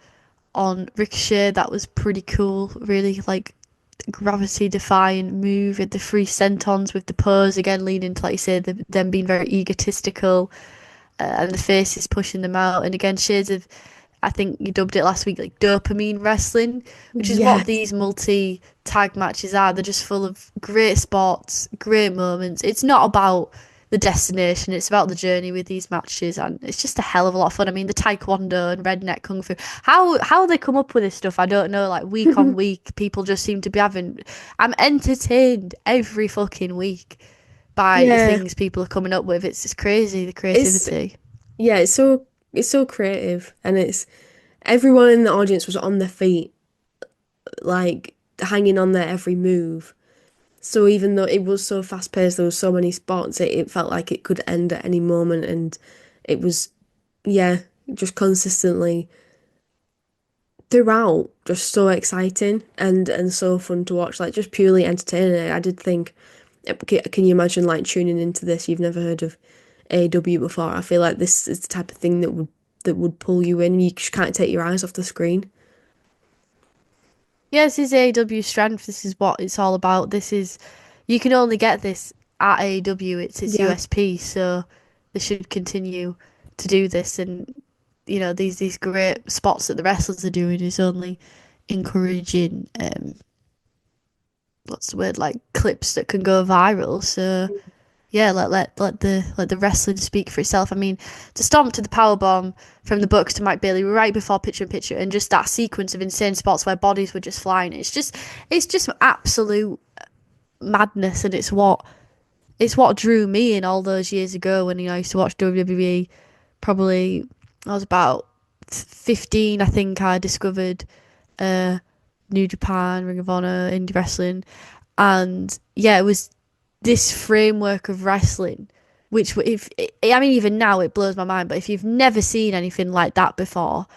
on Ricochet. That was pretty cool. Really, like, gravity defying move with the three sentons with the pose again, leading to, like you said, them being very egotistical. And the faces pushing them out, and again, shades of, I think you dubbed it last week, like dopamine wrestling, which is what these multi-tag matches are. They're just full of great spots, great moments. It's not about the destination. It's about the journey with these matches, and it's just a hell of a lot of fun. I mean, the taekwondo and redneck kung fu. How they come up with this stuff, I don't know. Like week on week, people just seem to be having. I'm entertained every fucking week by the Yeah, things people are coming up with. It's crazy, the it's creativity. yeah, it's so creative, and it's everyone in the audience was on their feet, like hanging on their every move. So even though it was so fast paced, there was so many spots, it felt like it could end at any moment, and it was, yeah, just consistently throughout, just so exciting and so fun to watch, like just purely entertaining. I did think, can you imagine like tuning into this? You've never heard of AEW before. I feel like this is the type of thing that would pull you in. You just can't take your eyes off the screen. Yeah, this is AEW strength. This is what it's all about. You can only get this at AEW. It's its Yeah. USP. So they should continue to do this, and these great spots that the wrestlers are doing is only encouraging. What's the word, like clips that can go viral. So yeah, let the wrestling speak for itself. I mean, to stomp to the power bomb from the Bucks to Mike Bailey right before picture in picture, and just that sequence of insane spots where bodies were just flying. It's just absolute madness, and it's what drew me in all those years ago when I used to watch WWE. Probably I was about 15, I think. I discovered uh, New Japan, Ring of Honor, indie wrestling, and yeah, it was this framework of wrestling, which if I mean even now it blows my mind. But if you've never seen anything like that before,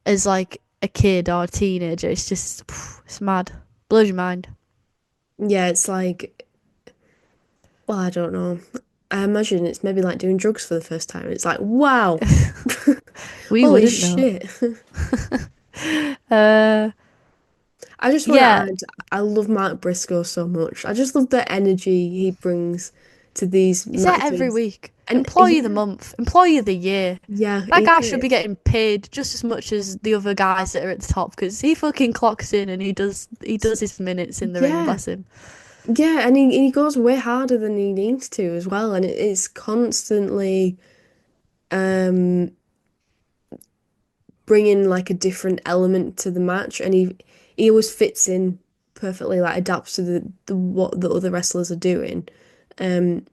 as like a kid or a teenager, it's just it's mad, blows your mind. Yeah, it's like, well, I don't know. I imagine it's maybe like doing drugs for the first time. It's like, wow, We holy wouldn't know. shit. Uh, I just want to yeah, add, I love Mark Briscoe so much. I just love the energy he brings to these he's there every matches. week. And Employee of the month, employee of the year. yeah, That he guy should be is. getting paid just as much as the other guys that are at the top because he fucking clocks in and he does his minutes in the ring. Yeah, Bless him. yeah, and he goes way harder than he needs to as well, and it's constantly um bringing like a different element to the match, and he always fits in perfectly, like adapts to the what the other wrestlers are doing. Um,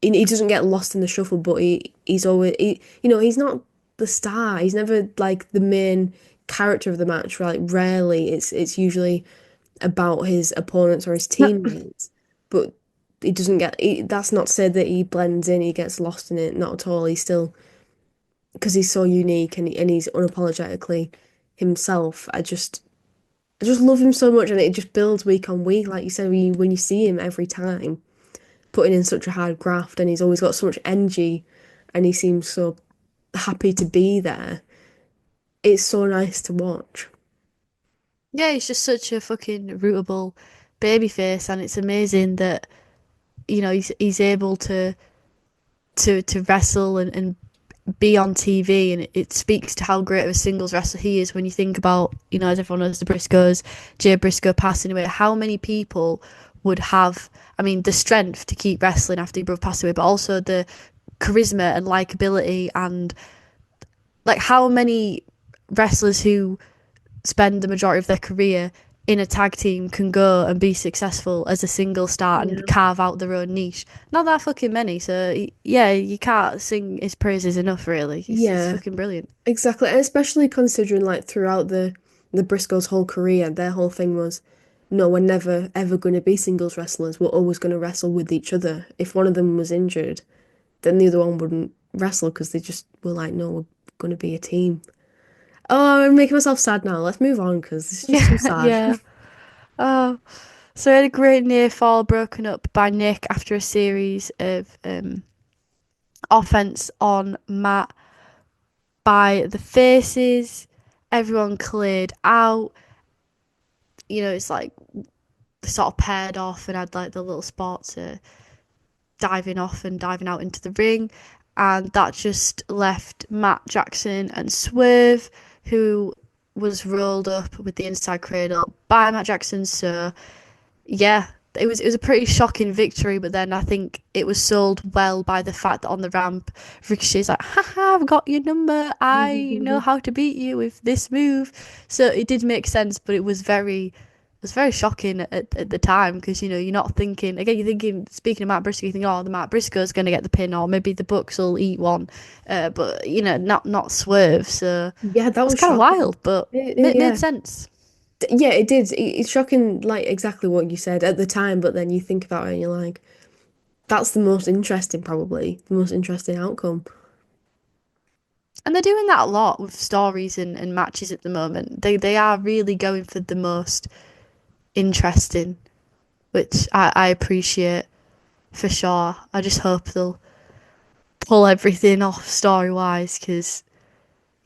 he doesn't get lost in the shuffle, but he's always he's not the star. He's never like the main character of the match. Like rarely, it's usually about his opponents or his teammates, but he doesn't get. That's not to say that he blends in. He gets lost in it. Not at all. He's still because he's so unique and he's unapologetically himself. I just love him so much, and it just builds week on week. Like you said, when you see him every time, putting in such a hard graft, and he's always got so much energy, and he seems so happy to be there. It's so nice to watch. Yeah, he's just such a fucking rootable babyface, and it's amazing that he's able to wrestle and be on TV, and it speaks to how great of a singles wrestler he is when you think about, as everyone knows, the Briscoes, Jay Briscoe passing away, how many people would have, I mean, the strength to keep wrestling after your brother passed away, but also the charisma and likability, and like how many wrestlers who spend the majority of their career in a tag team can go and be successful as a single star and Yeah. carve out their own niche. Not that fucking many, so yeah, you can't sing his praises enough. Really, he's Yeah, fucking brilliant. exactly. And especially considering like throughout the Briscoes' whole career, their whole thing was, no, we're never ever going to be singles wrestlers. We're always going to wrestle with each other. If one of them was injured, then the other one wouldn't wrestle because they just were like, no, we're going to be a team. Oh, I'm making myself sad now. Let's move on because it's just too Yeah, sad. yeah. Oh, so he had a great near fall broken up by Nick after a series of offense on Matt by the faces. Everyone cleared out. It's like they sort of paired off and had like the little spots diving off and diving out into the ring. And that just left Matt Jackson and Swerve, who was rolled up with the inside cradle by Matt Jackson. So, yeah, it was a pretty shocking victory, but then I think it was sold well by the fact that on the ramp, Ricochet's like, haha, I've got your number. I know how to beat you with this move. So it did make sense, but it was very shocking at the time because, you know, you're not thinking, again, you're thinking, speaking of Matt Briscoe, you think, oh, the Matt Briscoe's going to get the pin, or maybe the Bucks will eat one, but, you know, not Swerve. So Yeah, that it was was kind of shocking. wild, but Yeah. made sense. Yeah, it did. It's shocking, like exactly what you said at the time, but then you think about it and you're like, that's the most interesting, probably the most interesting outcome. And they're doing that a lot with stories and matches at the moment. They are really going for the most interesting, which I appreciate for sure. I just hope they'll pull everything off story wise because,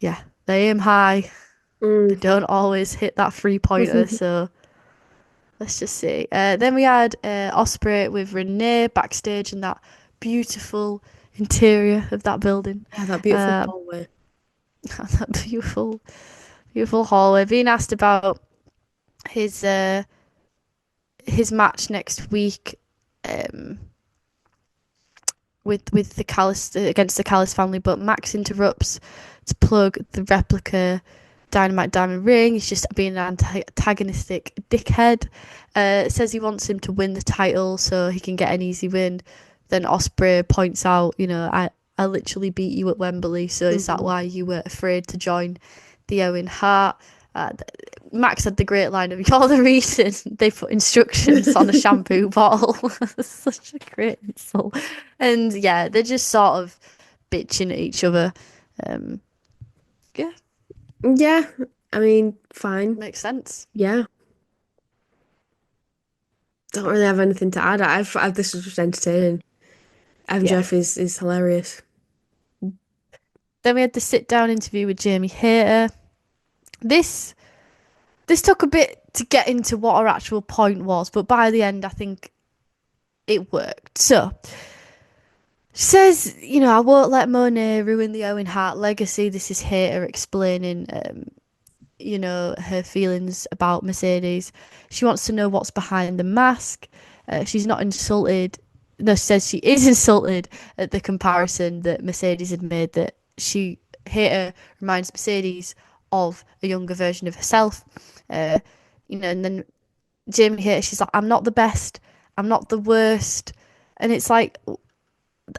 yeah, they aim high. They Mm. don't always hit that 3-pointer, so let's just see. Then we had Osprey with Renee backstage in that beautiful interior of that building. Yeah, that beautiful Uh, hallway. that beautiful hallway. Being asked about his match next week, um, with the Callis against the Callis family, but Max interrupts to plug the replica Dynamite Diamond ring. He's just being an antagonistic dickhead. Says he wants him to win the title so he can get an easy win. Then Osprey points out, you know, I literally beat you at Wembley, so is that why you were afraid to join the Owen Hart? Max had the great line of, you're the reason they put instructions on a shampoo bottle. Such a great insult. And yeah, they're just sort of bitching at each other. Yeah, Yeah, I mean, fine. makes sense. Yeah, don't really have anything to add. This was just entertaining. Yeah. MJF is hilarious. Then we had the sit down interview with Jamie Hayter. This took a bit to get into what our actual point was, but by the end I think it worked. So she says, you know, I won't let Monet ruin the Owen Hart legacy. This is Hayter explaining you know, her feelings about Mercedes. She wants to know what's behind the mask. She's not insulted. No, she says she is insulted at the comparison that Mercedes had made, that Hayter reminds Mercedes of a younger version of herself. You know, and then Jamie Hayter, she's like, I'm not the best. I'm not the worst. And it's like,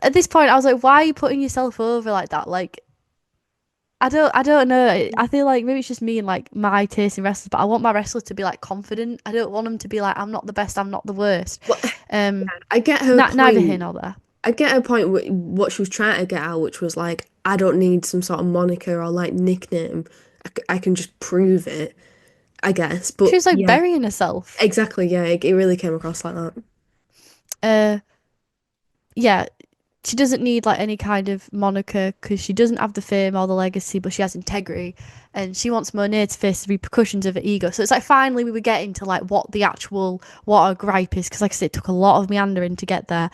at this point, I was like, why are you putting yourself over like that? Like, I don't know. I feel like maybe it's just me and like my taste in wrestlers, but I want my wrestler to be like confident. I don't want them to be like, I'm not the best, I'm not the worst. Well, I get her Neither point. here nor there. I get her point. What she was trying to get out, which was like, I don't need some sort of moniker or like nickname. I can just prove it, I guess. But She was like yeah, burying herself. exactly. Yeah, it really came across like that. Yeah, she doesn't need like any kind of moniker because she doesn't have the fame or the legacy, but she has integrity, and she wants Monet to face the repercussions of her ego. So it's like finally we were getting to like what her gripe is, because like I said, it took a lot of meandering to get there.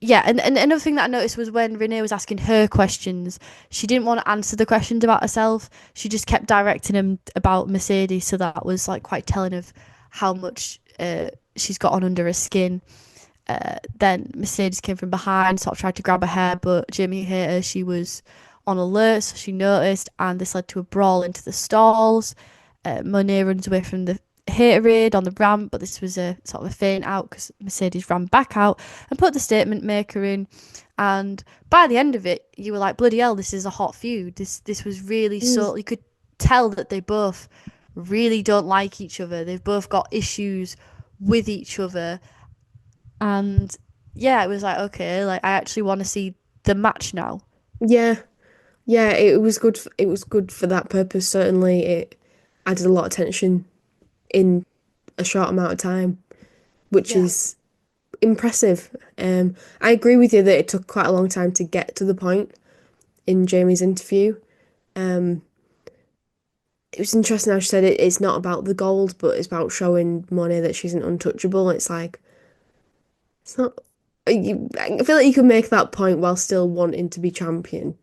Yeah, and another thing that I noticed was when Renee was asking her questions, she didn't want to answer the questions about herself. She just kept directing them about Mercedes, so that was like quite telling of how much she's got on under her skin. Then Mercedes came from behind, sort of tried to grab her hair, but Jamie Hayter, she was on alert, so she noticed, and this led to a brawl into the stalls. Monet runs away from the haterade on the ramp, but this was a sort of a feint out because Mercedes ran back out and put the statement maker in. And by the end of it, you were like, bloody hell, this is a hot feud. This was really so, you could tell that they both really don't like each other. They've both got issues with each other. And yeah, it was like, okay, like I actually want to see the match now. Yeah, yeah, it was good. It was good for that purpose. Certainly, it added a lot of tension in a short amount of time, which Yeah. is impressive. I agree with you that it took quite a long time to get to the point in Jamie's interview. It was interesting how she said it's not about the gold, but it's about showing Monet that she's an untouchable. It's like, it's not. I feel like you could make that point while still wanting to be champion.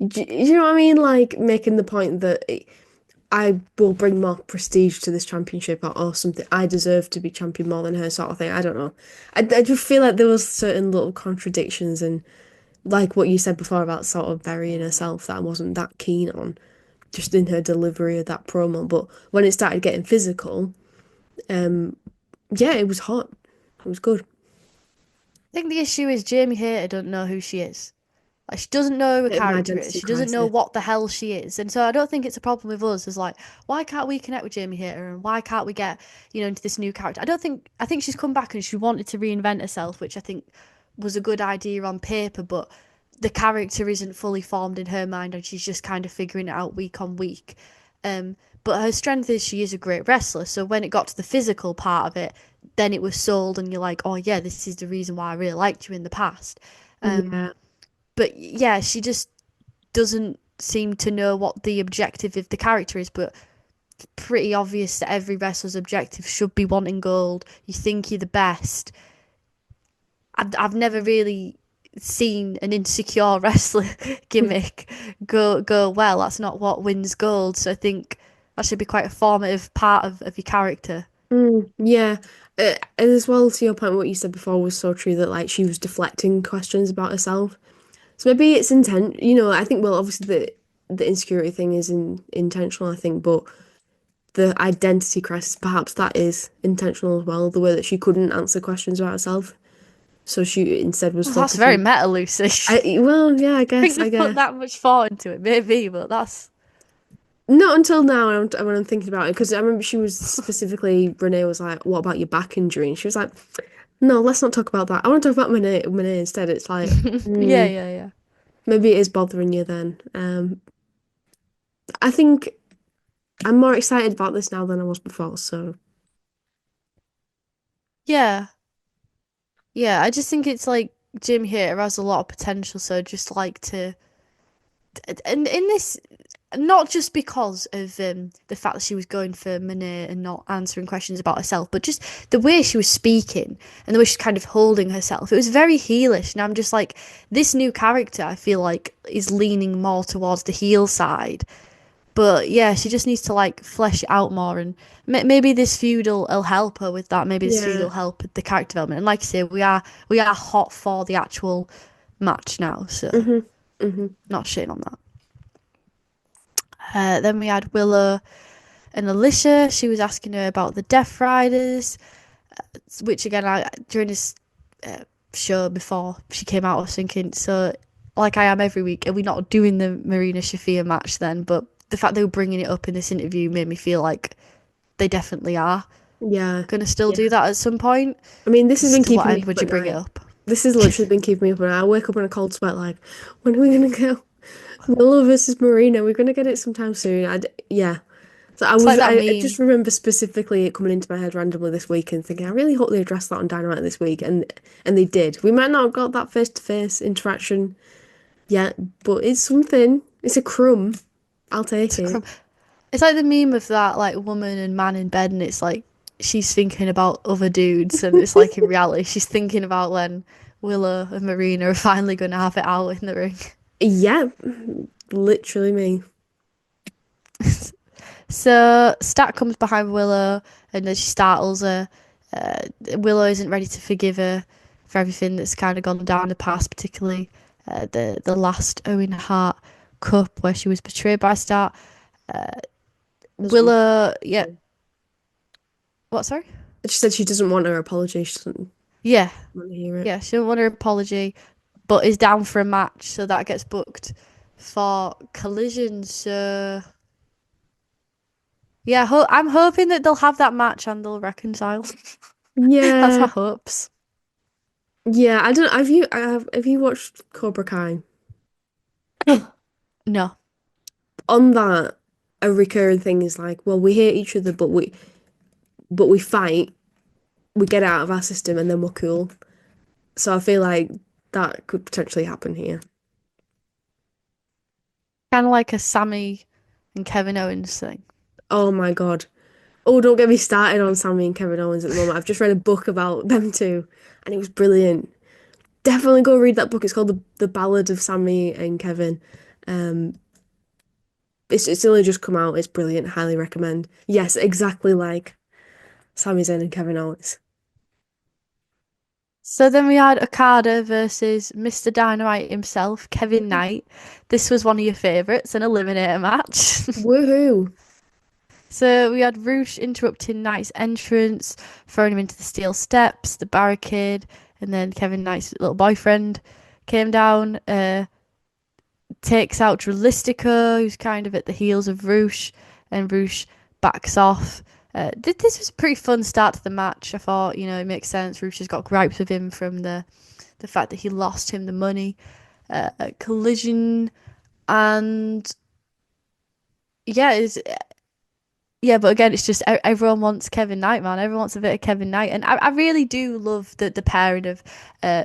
Do you know what I mean? Like making the point that I will bring more prestige to this championship or something. I deserve to be champion more than her sort of thing. I don't know. I just feel like there was certain little contradictions and like what you said before about sort of burying herself that I wasn't that keen on, just in her delivery of that promo. But when it started getting physical, yeah, it was hot. It was good. I think the issue is Jamie Hayter don't know who she is. Like she doesn't know who a Bit of an character is. identity She doesn't know crisis. what the hell she is. And so I don't think it's a problem with us. It's like, why can't we connect with Jamie Hayter and why can't we get, into this new character? I think she's come back and she wanted to reinvent herself, which I think was a good idea on paper, but the character isn't fully formed in her mind and she's just kind of figuring it out week on week. But her strength is she is a great wrestler. So when it got to the physical part of it, then it was sold and you're like, oh yeah, this is the reason why I really liked you in the past. Yeah. But yeah, she just doesn't seem to know what the objective of the character is, but it's pretty obvious that every wrestler's objective should be wanting gold. You think you're the best. I've never really seen an insecure wrestler gimmick go well. That's not what wins gold. So I think that should be quite a formative part of your character. Yeah. And as well, to your point, what you said before was so true that like she was deflecting questions about herself. So maybe it's intent. I think well, obviously the insecurity thing is intentional, I think, but the identity crisis, perhaps that is intentional as well. The way that she couldn't answer questions about herself, so she instead was Well, that's very focusing. meta, Lucy. Well, yeah, I I think guess, I they've put guess. that much thought into it, maybe, but that's Not until now when I'm thinking about it, because I remember she was specifically, Renee was like, "What about your back injury?" And she was like, "No, let's not talk about that. I want to talk about Renee instead." It's like, yeah, yeah, yeah. maybe it is bothering you then. I think I'm more excited about this now than I was before. So Yeah. Yeah, I just think it's like Jim here has a lot of potential, so I'd just like to, and in this, not just because of the fact that she was going for Monet and not answering questions about herself, but just the way she was speaking and the way she's kind of holding herself. It was very heelish, and I'm just like, this new character, I feel like, is leaning more towards the heel side. But yeah, she just needs to like flesh it out more, and maybe this feud will help her with that. Maybe this feud yeah. will help with the character development. And like I say, we are hot for the actual match now, so Mhm. Mhm. not shitting on that. Then we had Willow and Alicia. She was asking her about the Death Riders, which again, during this show before she came out, I was thinking, so like I am every week, are we not doing the Marina Shafir match then? But the fact they were bringing it up in this interview made me feel like they definitely are Yeah. gonna still Yeah. do that at some point. I mean, this has 'Cause been to what keeping me end up would you at bring it night. up? This has literally been keeping me up at night. I wake up in a cold sweat, like, when are we gonna go? Willow versus Marina. We're gonna get it sometime soon. Yeah. So It's like that I just meme. remember specifically it coming into my head randomly this week and thinking, I really hope they address that on Dynamite this week, and they did. We might not have got that face to face interaction yet, but it's something. It's a crumb. I'll take it. It's like the meme of that like woman and man in bed, and it's like she's thinking about other dudes, and it's like in reality she's thinking about when Willow and Marina are finally gonna have it out in the ring. Yeah, literally me. So Stat comes behind Willow, and then she startles her. Willow isn't ready to forgive her for everything that's kind of gone down in the past, particularly the last Owen Hart Cup where she was betrayed by Stat. Doesn't want- Willow, yeah, what? Sorry. She said she doesn't want her apology. She doesn't Yeah, want to hear it. yeah. She didn't want her apology, but is down for a match, so that gets booked for Collision. So yeah, I'm hoping that they'll have that match and they'll reconcile. That's my Yeah, hopes. yeah. I don't. Have you watched Cobra Kai? No. On that, a recurring thing is like, well, we hate each other, but we fight, we get out of our system, and then we're cool. So I feel like that could potentially happen here. Kind of like a Sammy and Kevin Owens thing. Oh my God. Oh, don't get me started on Sammy and Kevin Owens at the moment. I've just read a book about them two, and it was brilliant. Definitely go read that book. It's called The Ballad of Sammy and Kevin. Um, It's only just come out. It's brilliant. Highly recommend. Yes, exactly like Sami Zayn and Kevin Owens. So then we had Okada versus Mr. Dynamite himself, Kevin Knight. This was one of your favourites, an eliminator match. Woohoo! So we had Roosh interrupting Knight's entrance, throwing him into the steel steps, the barricade, and then Kevin Knight's little boyfriend came down, takes out Dralistico, who's kind of at the heels of Roosh, and Roosh backs off. This was a pretty fun start to the match. I thought, it makes sense. Roosh has got gripes with him from the fact that he lost him the money. Collision, and but again, it's just everyone wants Kevin Knight, man. Everyone wants a bit of Kevin Knight, and I really do love the pairing of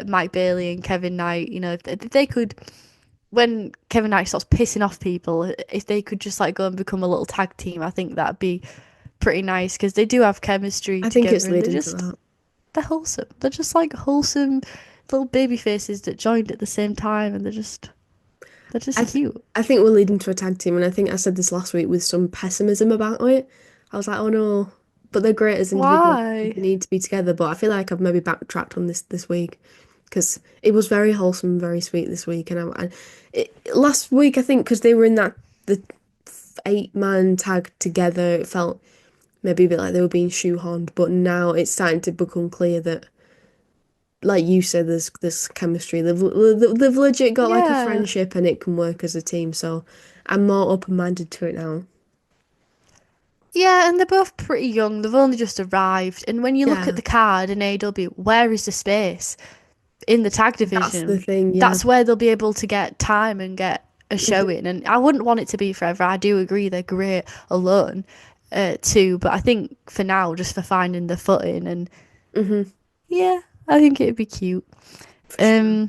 Mike Bailey and Kevin Knight. If they could, when Kevin Knight starts pissing off people, if they could just go and become a little tag team, I think that'd be pretty nice because they do have chemistry I think together. it's leading to that. They're wholesome. They're just wholesome little baby faces that joined at the same time, and they're just cute. I think we're leading to a tag team, and I think I said this last week with some pessimism about it. I was like, oh no, but they're great as individuals. Why? They need to be together, but I feel like I've maybe backtracked on this week because it was very wholesome, very sweet this week, and last week I think because they were in the 8-man tag together, it felt maybe a bit like they were being shoehorned, but now it's starting to become clear that, like you said, there's chemistry. They've legit got a friendship and it can work as a team. So I'm more open-minded to it now. Yeah, and they're both pretty young. They've only just arrived. And when you look Yeah. at the card in AEW, where is the space in the tag division? That's the thing, yeah. That's where they'll be able to get time and get a show in. And I wouldn't want it to be forever. I do agree they're great alone, too. But I think for now, just for finding the footing and yeah, I think it'd be cute. So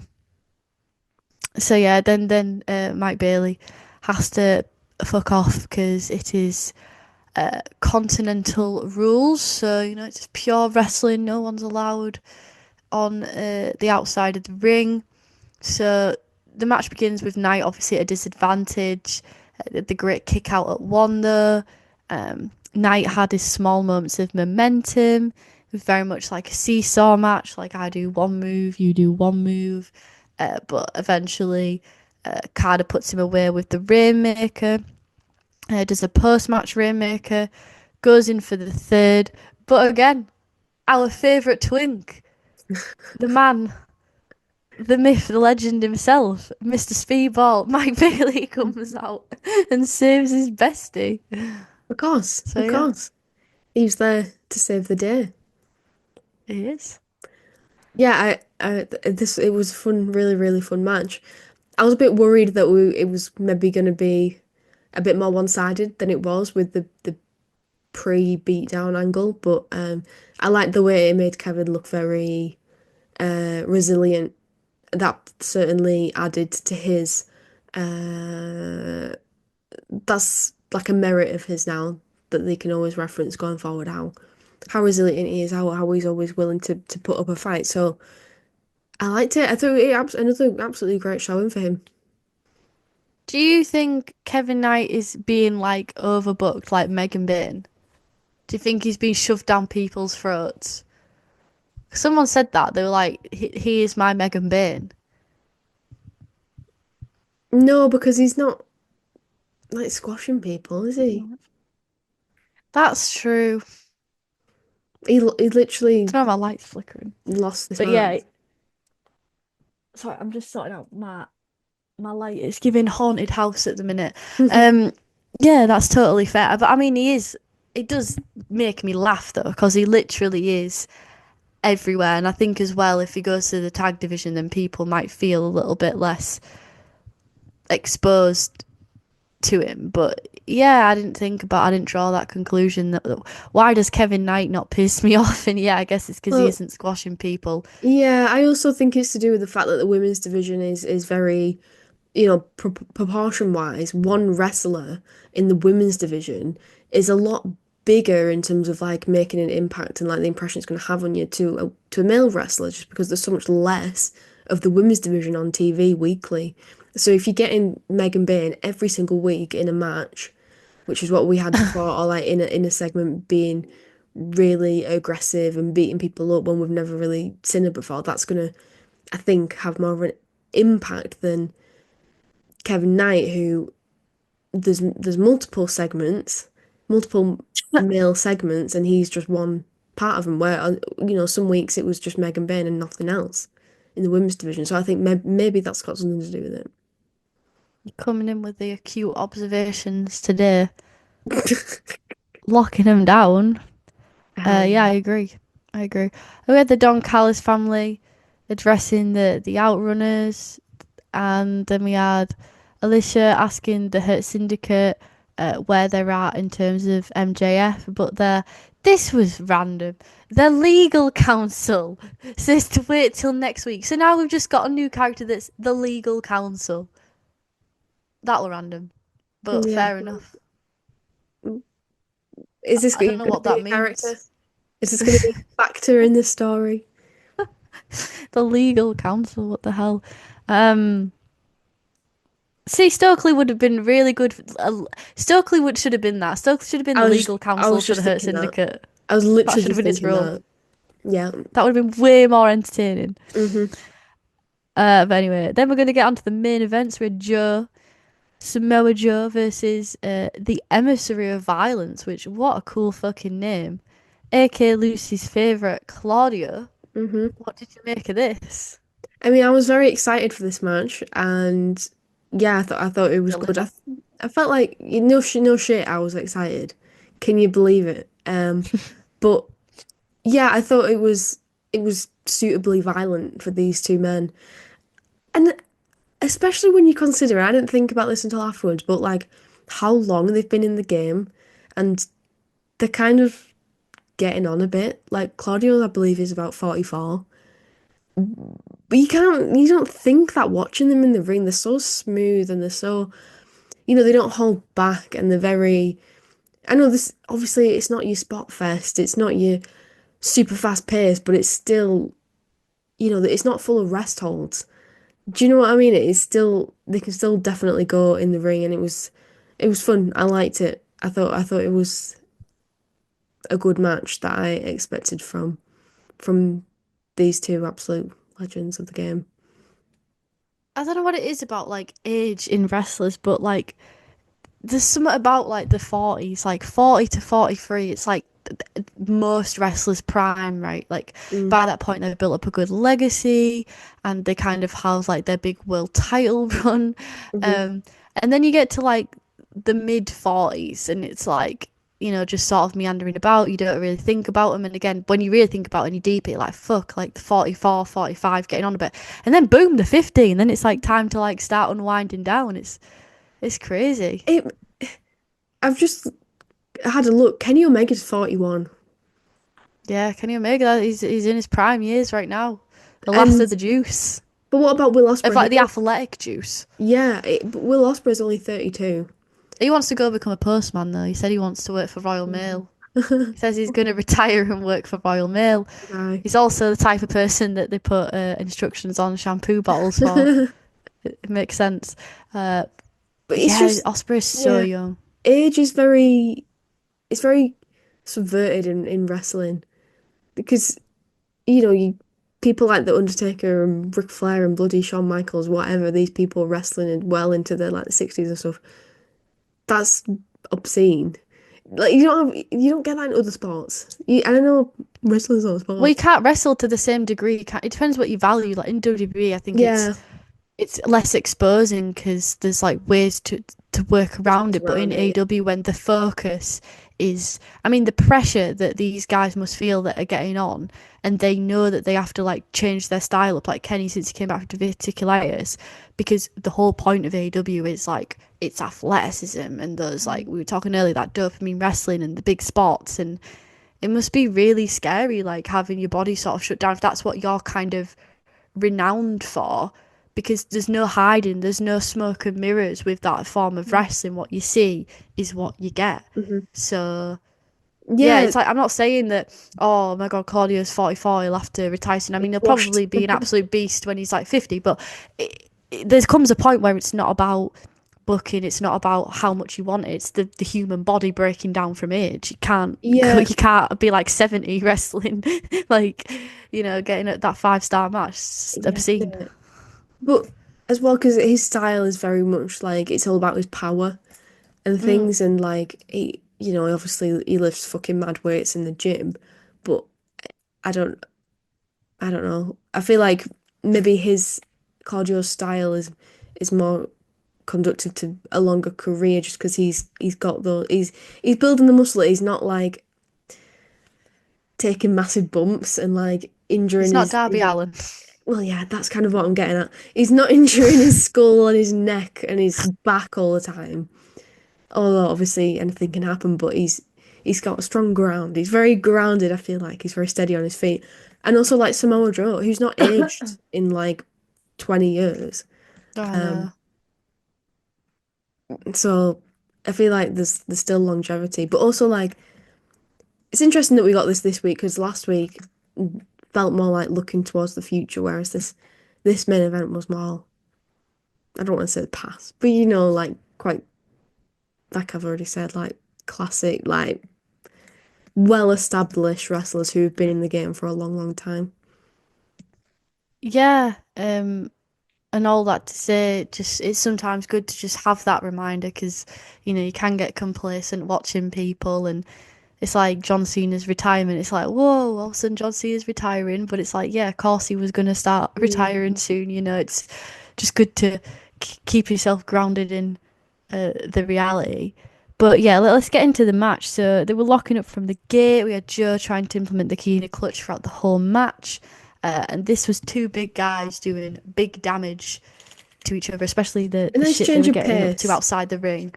yeah, then Mike Bailey has to fuck off because it is continental rules. So it's pure wrestling. No one's allowed on the outside of the ring. So the match begins with Knight obviously at a disadvantage. The great kick out at one though. Knight had his small moments of momentum. It was very much like a seesaw match, like I do one move, you do one move. But eventually, Carter puts him away with the Rainmaker. Does a post-match Rainmaker. Goes in for the third. But again, our favourite twink. The man. The myth, the legend himself. Mr. Speedball. Mike Bailey comes out and saves his bestie. Of course. He's there to save the day. He is. Yeah, it was a fun, really, really fun match. I was a bit worried that it was maybe going to be a bit more one-sided than it was with the pre-beatdown angle, but I liked the way it made Kevin look very resilient. That certainly added to his. That's like a merit of his now that they can always reference going forward. How resilient he is, how he's always willing to put up a fight. So I liked it. I thought another absolutely great showing for him. Do you think Kevin Knight is being overbooked like Megan Bayne? Do you think he's being shoved down people's throats? Someone said that. They were like, he is my Megan Bayne. No, because he's not squashing people, is he? That's true. He literally I don't know, my light's flickering. lost this But match. yeah. Sorry, I'm just sorting out my light. It's giving haunted house at the minute. Yeah, that's totally fair. But I mean, it does make me laugh though, because he literally is everywhere. And I think as well, if he goes to the tag division, then people might feel a little bit less exposed to him. But yeah, I didn't draw that conclusion. That why does Kevin Knight not piss me off? And yeah, I guess it's because he isn't squashing people. Yeah, I also think it's to do with the fact that the women's division is very, proportion wise, one wrestler in the women's division is a lot bigger in terms of making an impact and the impression it's going to have on you to a male wrestler, just because there's so much less of the women's division on TV weekly. So if you're getting Megan Bayne every single week in a match, which is what we had before, or like in a segment being really aggressive and beating people up when we've never really seen it before, that's gonna, I think, have more of an impact than Kevin Knight, who there's multiple segments, multiple male segments, and he's just one part of them. Where some weeks it was just Megan Bayne and nothing else in the women's division. So I think maybe that's got something to do with it. Coming in with the acute observations today, locking him down. Yeah, I agree. We had the Don Callis family addressing the Outrunners, and then we had Alicia asking the Hurt Syndicate where they're at in terms of MJF, but this was random. The legal counsel says to wait till next week. So now we've just got a new character that's the legal counsel. That was random, but fair enough. Is this I don't know what that means. Character? Is this going to be a factor in the story? The legal counsel, what the hell? See, Stokely would have been really good. Stokely should have been that. Stokely should have been the legal counsel for the Hurt Syndicate. I was literally just thinking that. Yeah. That would have been way more entertaining. Mm-hmm. But anyway, then we're going to get onto the main events with Samoa Joe versus the Emissary of Violence, which, what a cool fucking name. A.K. Lucy's favourite, Claudio. Mm-hmm. What did you make of this? I mean, I was very excited for this match, and yeah, I thought it was good. I felt like no shit, I was excited. Can you believe it? But yeah, I thought it was suitably violent for these two men, and especially when you consider, I didn't think about this until afterwards, but like how long they've been in the game, and they're kind of getting on a bit. Like Claudio, I believe, is about 44. But you don't think that watching them in the ring. They're so smooth and they're so, they don't hold back, and they're very, I know this, obviously it's not your spot fest, it's not your super fast pace, but it's still, it's not full of rest holds. Do you know what I mean? It is still, they can still definitely go in the ring, and it was fun. I liked it. I thought it was a good match that I expected from these two absolute legends of the game. I don't know what it is about like age in wrestlers, but like there's something about like the 40s, like 40 to 43. It's like most wrestlers' prime, right? Like by that point they've built up a good legacy, and they kind of have like their big world title run. And then you get to like the mid 40s, and it's like, just sort of meandering about. You don't really think about them. And again, when you really think about it and you deep it, like, fuck, like the 44, 45, getting on a bit. And then boom, the 50. And then it's like time to like start unwinding down. It's crazy. I've just had a look. Kenny Omega's 41. Yeah, Kenny Omega, he's in his prime years right now. The last of the juice. But what about Will Ospreay? In fact, the athletic juice. Yeah, but Will Ospreay's only 32. He wants to go become a postman, though. He said he wants to work for Royal Mail. He says he's going to retire and work for Royal Mail. Right. He's also the type of person that they put instructions on shampoo bottles for. It makes sense. But it's just, Osprey is so young. Age is it's very subverted in wrestling, because people like The Undertaker and Ric Flair and bloody Shawn Michaels, whatever, these people wrestling well into their like 60s and stuff. That's obscene. Like you don't get that in other sports. I don't know, wrestlers or sports. Well, you can't wrestle to the same degree. It depends what you value. Like in WWE, I think it's less exposing because there's like ways to work around it. But in AEW, when the focus is, I mean, the pressure that these guys must feel that are getting on, and they know that they have to like change their style up, like Kenny since he came back from diverticulitis, because the whole point of AEW is like it's athleticism and those, like we were talking earlier, that dopamine wrestling and the big spots, and it must be really scary like having your body sort of shut down if that's what you're kind of renowned for, because there's no hiding, there's no smoke and mirrors with that form of wrestling. What you see is what you get. So yeah, it's like, I'm not saying that, oh my god, Claudio's 44, he'll have to retire soon. I mean, he'll probably be an absolute beast when he's like 50, but there comes a point where it's not about booking, it's not about how much you want it, it's the human body breaking down from age. You can't Yeah, you can't be like 70 wrestling like, getting at that 5-star match. It's yeah. obscene. But as well, because his style is very much like it's all about his power and Mm. things, and like obviously he lifts fucking mad weights in the gym, but I don't, I don't know. I feel like maybe his Claudio's style is more conductive to a longer career, just because he's got the he's building the muscle. He's not like taking massive bumps and like He's injuring not his. Darby Allin. Well, yeah, that's kind of what I'm getting at. He's not injuring his skull and his neck and his back all the time. Although obviously anything can happen, but he's got a strong ground. He's very grounded, I feel like. He's very steady on his feet. And also like Samoa Joe, who's not aged in like 20 years. Oh Um, no. so I feel like there's still longevity. But also like it's interesting that we got this week because last week felt more like looking towards the future, whereas this main event was more, I don't want to say the past, but like quite, like I've already said, like classic, like well-established wrestlers who've been in the game for a long, long time. Yeah, and all that to say, just it's sometimes good to just have that reminder because you can get complacent watching people, and it's like John Cena's retirement. It's like, whoa, all of a sudden John Cena's retiring, but it's like, yeah, of course he was gonna start Mm. retiring soon. It's just good to keep yourself grounded in the reality. But yeah, let's get into the match. So they were locking up from the gate. We had Joe trying to implement the key in a clutch throughout the whole match. And this was two big guys doing big damage to each other, especially the, A the nice shit they change were of getting up to pace. outside the ring.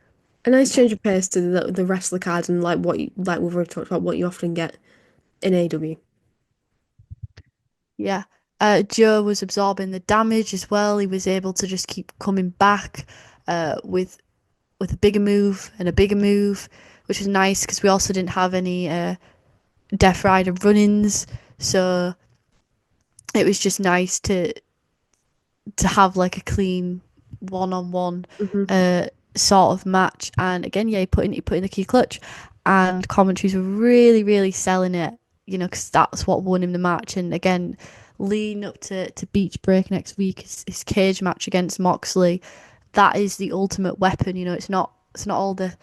A nice change of pace to the wrestler card and like like we've already talked about what you often get in AEW. Yeah. Joe was absorbing the damage as well. He was able to just keep coming back with a bigger move and a bigger move, which was nice because we also didn't have any Death Rider run-ins, so it was just nice to have like a clean one-on-one Hmm. uh sort of match. And again, yeah, he put in the key clutch, and commentaries were really, really selling it, because that's what won him the match. And again, leading up to Beach Break next week, his cage match against Moxley, that is the ultimate weapon. It's not all the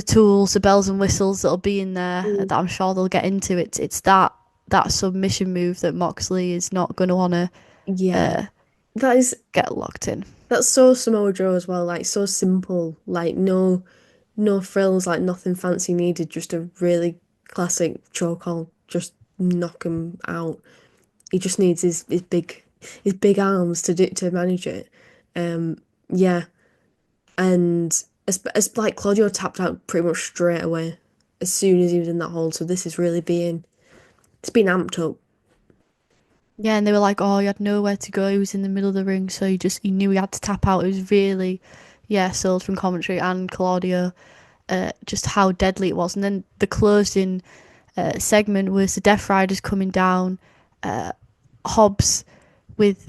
tools, the bells and whistles that'll be in there that I'm sure they'll get into. It's that submission move that Moxley is not going to want to Yeah, uh, that is get locked in. that's so Samoa Joe as well. Like so simple. Like no frills. Like nothing fancy needed. Just a really classic chokehold. Just knock him out. He just needs his big arms to manage it. Yeah, and as like Claudio tapped out pretty much straight away as soon as he was in that hold. So this is really it's been amped up. Yeah, and they were like, "Oh, he had nowhere to go. He was in the middle of the ring, so he knew he had to tap out." It was really, yeah, sold from commentary and Claudio, just how deadly it was. And then the closing segment was the Death Riders coming down, Hobbs with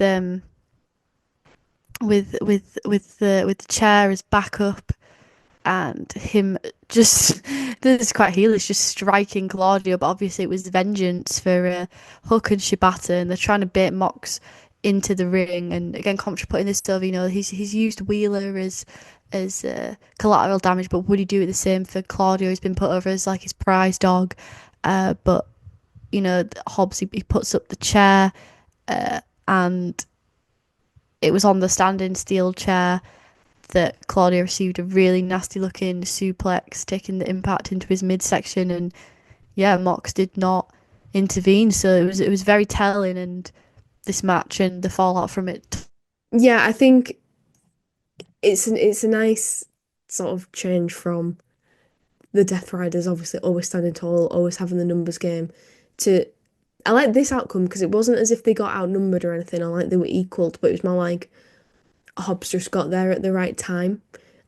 with the chair as backup, and him just this is quite heelish, just striking Claudio, but obviously it was vengeance for Hook and Shibata, and they're trying to bait Mox into the ring. And again, Comtra putting this stuff, he's used Wheeler as collateral damage, but would he do it the same for Claudio? He's been put over as like his prize dog, but Hobbs, he puts up the chair, and it was on the standing steel chair that Claudio received a really nasty looking suplex, taking the impact into his midsection. And yeah, Mox did not intervene, so it was very telling. And this match and the fallout from it. Yeah, I think it's a nice sort of change from the Death Riders, obviously always standing tall, always having the numbers game, to I like this outcome because it wasn't as if they got outnumbered or anything, or like they were equaled, but it was more like Hobbs just got there at the right time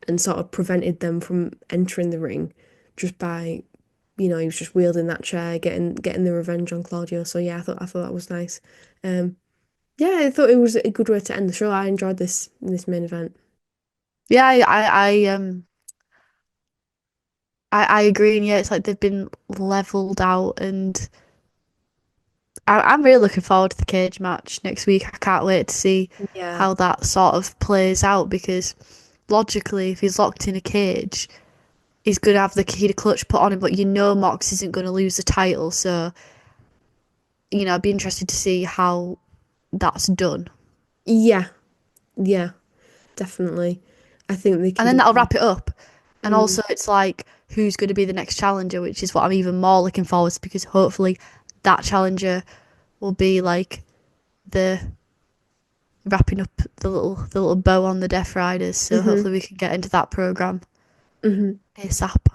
and sort of prevented them from entering the ring just by, he was just wielding that chair, getting the revenge on Claudio. So yeah, I thought that was nice. Um, Yeah, I thought it was a good way to end the show. I enjoyed this main event. Yeah, I agree, and yeah, it's like they've been leveled out, and I'm really looking forward to the cage match next week. I can't wait to see Yeah. how that sort of plays out because logically, if he's locked in a cage, he's gonna have the key to clutch put on him, but Mox isn't gonna lose the title, so I'd be interested to see how that's done. Yeah. Yeah, definitely. I think they And can then do that'll some. wrap it up. And Mm, also, it's like, who's going to be the next challenger, which is what I'm even more looking forward to because hopefully that challenger will be like the wrapping up the little bow on the Death Riders. So hmm hopefully we can get into that program hmm ASAP.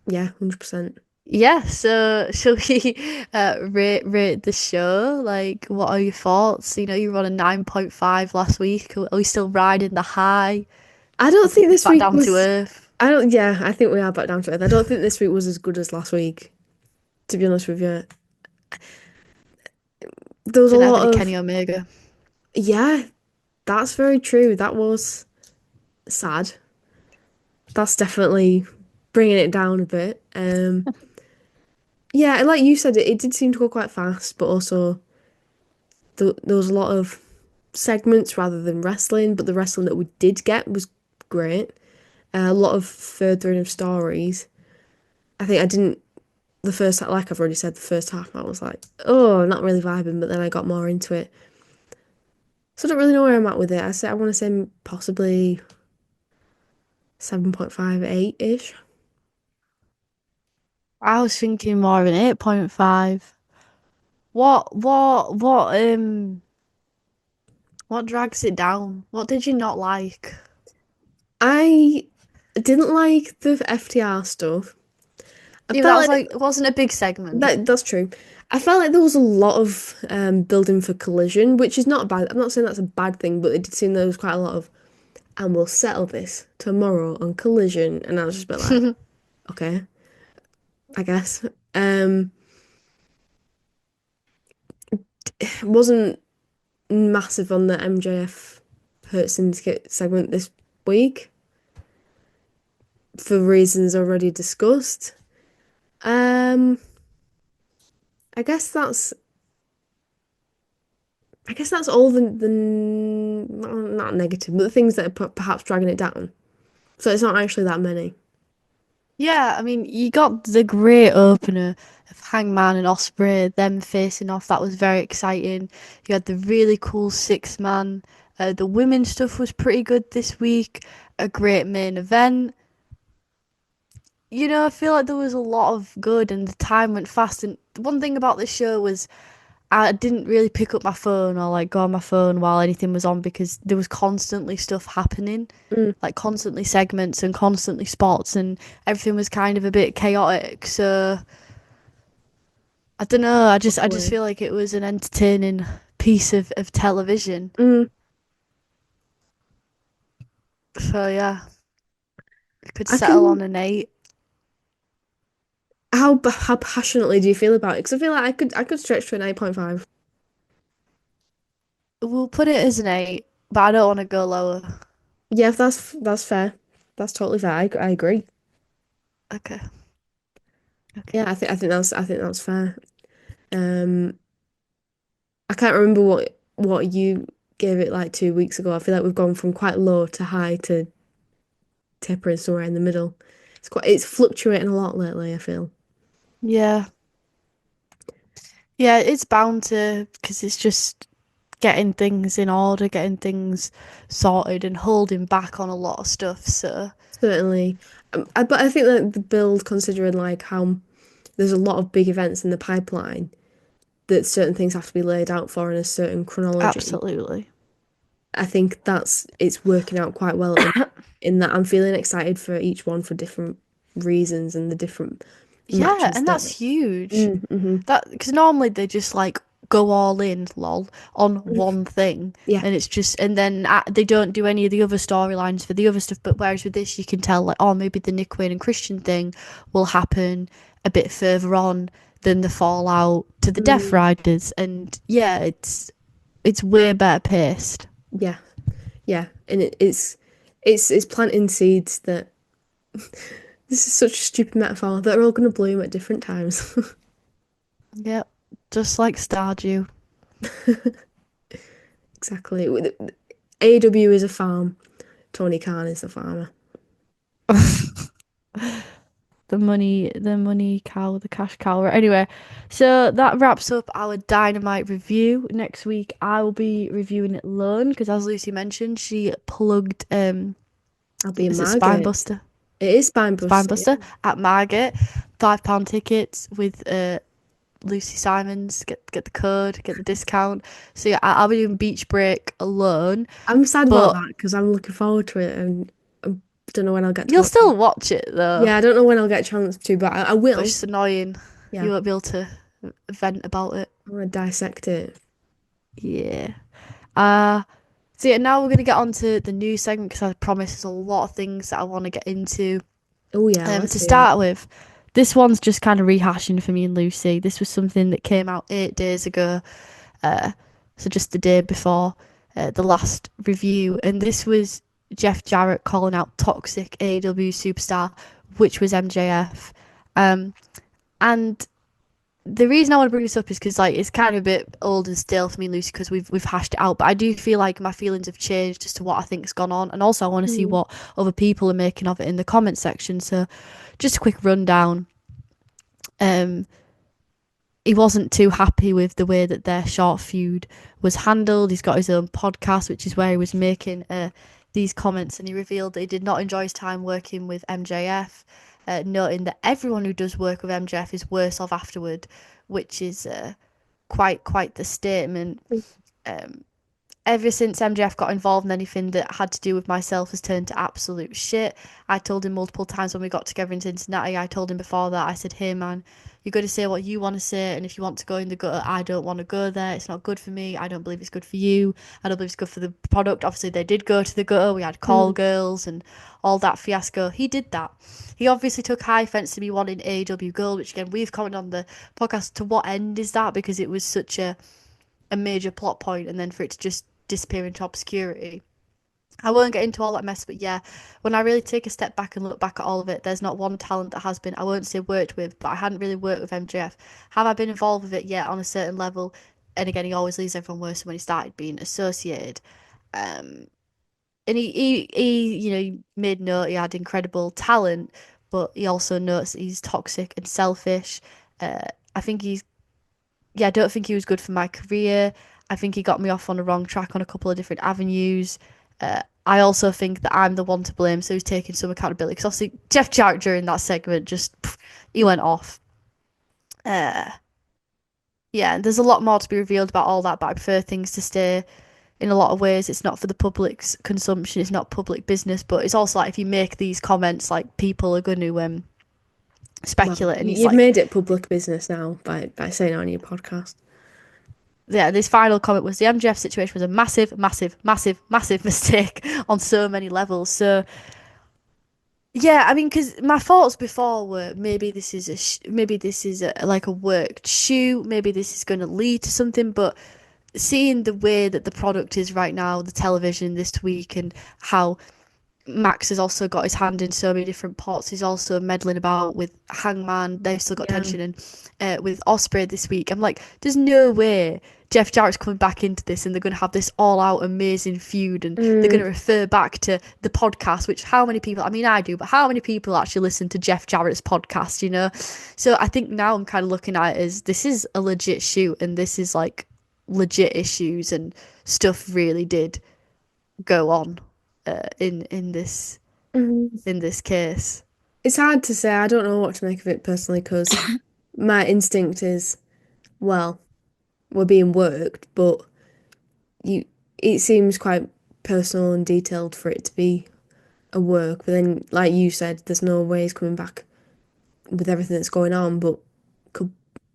Yeah, 100%. Yeah, so shall we rate the show? Like, what are your thoughts? You were on a 9.5 last week. Are we still riding the high? I don't Have we think this back week down to was. earth? I don't. Yeah, I think we are back down to earth. I don't think this week was as good as last week. To be honest with you, there was a Didn't have lot any of. Kenny Omega. Yeah, that's very true. That was sad. That's definitely bringing it down a bit. Yeah, and like you said, it did seem to go quite fast, but also there was a lot of segments rather than wrestling. But the wrestling that we did get was great. A lot of furthering of stories. I think I didn't the first like I've already said, the first half I was like, oh, not really vibing, but then I got more into it. So I don't really know where I'm at with it. I want to say possibly 7.5, 8-ish. I was thinking more of an 8.5. What drags it down? What did you not like? I didn't like the FTR stuff. I Yeah, felt that was like like it wasn't a big segment. that's true. I felt like there was a lot of building for collision, which is not bad. I'm not saying that's a bad thing, but it did seem there was quite a lot of, and we'll settle this tomorrow on collision, and I was just a bit like, okay, I guess. Wasn't massive on the MJF Hurt Syndicate segment this week for reasons already discussed. Um, I guess that's I guess that's all the not negative, but the things that are perhaps dragging it down. So it's not actually that many. Yeah, I mean, you got the great opener of Hangman and Osprey, them facing off. That was very exciting. You had the really cool six man. The women's stuff was pretty good this week. A great main event. I feel like there was a lot of good and the time went fast. And one thing about this show was I didn't really pick up my phone or like go on my phone while anything was on because there was constantly stuff happening, Mm, like constantly segments and constantly spots, and everything was kind of a bit chaotic. So I don't know. I just away. feel like it was an entertaining piece of television. Mm, So yeah, we could I settle can. on an 8. How passionately do you feel about it? Because I feel like I could stretch to an 8.5. We'll put it as an 8, but I don't want to go lower. Yeah, if that's fair. That's totally fair. I agree. Okay. Okay. Yeah, I think that's fair. Um, I can't remember what you gave it like 2 weeks ago. I feel like we've gone from quite low to high to tapering somewhere in the middle. It's fluctuating a lot lately, I feel. Yeah. Yeah, it's bound to because it's just getting things in order, getting things sorted, and holding back on a lot of stuff. So, Certainly. But I think that the build, considering like how there's a lot of big events in the pipeline, that certain things have to be laid out for in a certain chronology. absolutely. I think it's working out quite well in that I'm feeling excited for each one for different reasons and the different Yeah, matches and that. that's huge. Mm-hmm. That because normally they just like go all in, lol, on one thing, Yeah. and it's just, and then they don't do any of the other storylines for the other stuff. But whereas with this, you can tell like, oh, maybe the Nick Wayne and Christian thing will happen a bit further on than the fallout to the Death Mm, Riders, and yeah, it's way better paced. Yeah, yeah, and it's planting seeds that this is such a stupid metaphor that are all going to bloom at different times. Yep, just like Stardew. Exactly. AEW is a farm. Tony Khan is the farmer. The money cow, the cash cow. Right, anyway, so that wraps up our Dynamite review. Next week, I will be reviewing it alone because, as Lucy mentioned, she plugged I'll be in is it Margate. Spinebuster? It is Spinebuster. Spinebuster at Margate. £5 tickets with Lucy Simons. Get the code, get the discount. So yeah, I'll be doing Beach Break alone. I'm sad But about that because I'm looking forward to it, and I don't know when I'll get to you'll watch still it. watch it though. Yeah, I don't know when I'll get a chance to, but I will. But it's just annoying. Yeah, You won't be able to vent about it. I want to dissect it. Yeah. So yeah, now we're gonna get on to the new segment because I promise there's a lot of things that I want to get into. Oh yeah, let's To hear start with, this one's just kind of rehashing for me and Lucy. This was something that came out 8 days ago, so just the day before the last review, and this was Jeff Jarrett calling out toxic AEW superstar, which was MJF. And the reason I want to bring this up is because like it's kind of a bit old and stale for me, Lucy, because we've hashed it out. But I do feel like my feelings have changed as to what I think's gone on, and also I want to see what other people are making of it in the comment section. So, just a quick rundown. He wasn't too happy with the way that their short feud was handled. He's got his own podcast, which is where he was making these comments, and he revealed that he did not enjoy his time working with MJF. Noting that everyone who does work with MJF is worse off afterward, which is quite the statement. Ever since MJF got involved in anything that had to do with myself has turned to absolute shit. I told him multiple times when we got together in Cincinnati, I told him before that, I said, hey man, you're going to say what you want to say, and if you want to go in the gutter, I don't want to go there. It's not good for me. I don't believe it's good for you. I don't believe it's good for the product. Obviously, they did go to the gutter. We had call girls and all that fiasco. He did that. He obviously took high offence to me wanting AEW Girl, which again, we've commented on the podcast, to what end is that? Because it was such a major plot point, and then for it to just disappear into obscurity. I won't get into all that mess, but yeah, when I really take a step back and look back at all of it, there's not one talent that has been, I won't say worked with, but I hadn't really worked with MJF. Have I been involved with it? Yeah, on a certain level. And again, he always leaves everyone worse when he started being associated. And he made note he had incredible talent, but he also notes that he's toxic and selfish. I think I don't think he was good for my career. I think he got me off on a wrong track on a couple of different avenues. I also think that I'm the one to blame, so he's taking some accountability. Because obviously, Jeff Jarrett during that segment he went off. Yeah, there's a lot more to be revealed about all that, but I prefer things to stay in a lot of ways. It's not for the public's consumption, it's not public business, but it's also like if you make these comments, like people are going to speculate. Well, and you've made it public business now by saying it on your podcast. Yeah, this final comment was the MJF situation was a massive, massive, massive, massive mistake on so many levels. So, yeah, I mean, because my thoughts before were maybe this is like a worked shoot, maybe this is going to lead to something, but seeing the way that the product is right now, the television this week, and how Max has also got his hand in so many different pots. He's also meddling about with Hangman. They've still got tension, and with Osprey this week. I'm like, there's no way Jeff Jarrett's coming back into this and they're going to have this all-out amazing feud, and they're going to refer back to the podcast, which how many people, I mean, I do, but how many people actually listen to Jeff Jarrett's podcast, you know? So I think now I'm kind of looking at it as this is a legit shoot, and this is like legit issues, and stuff really did go on in this case. It's hard to say. I don't know what to make of it personally because my instinct is, well, we're being worked, but it seems quite personal and detailed for it to be a work. But then, like you said, there's no way he's coming back with everything that's going on, but could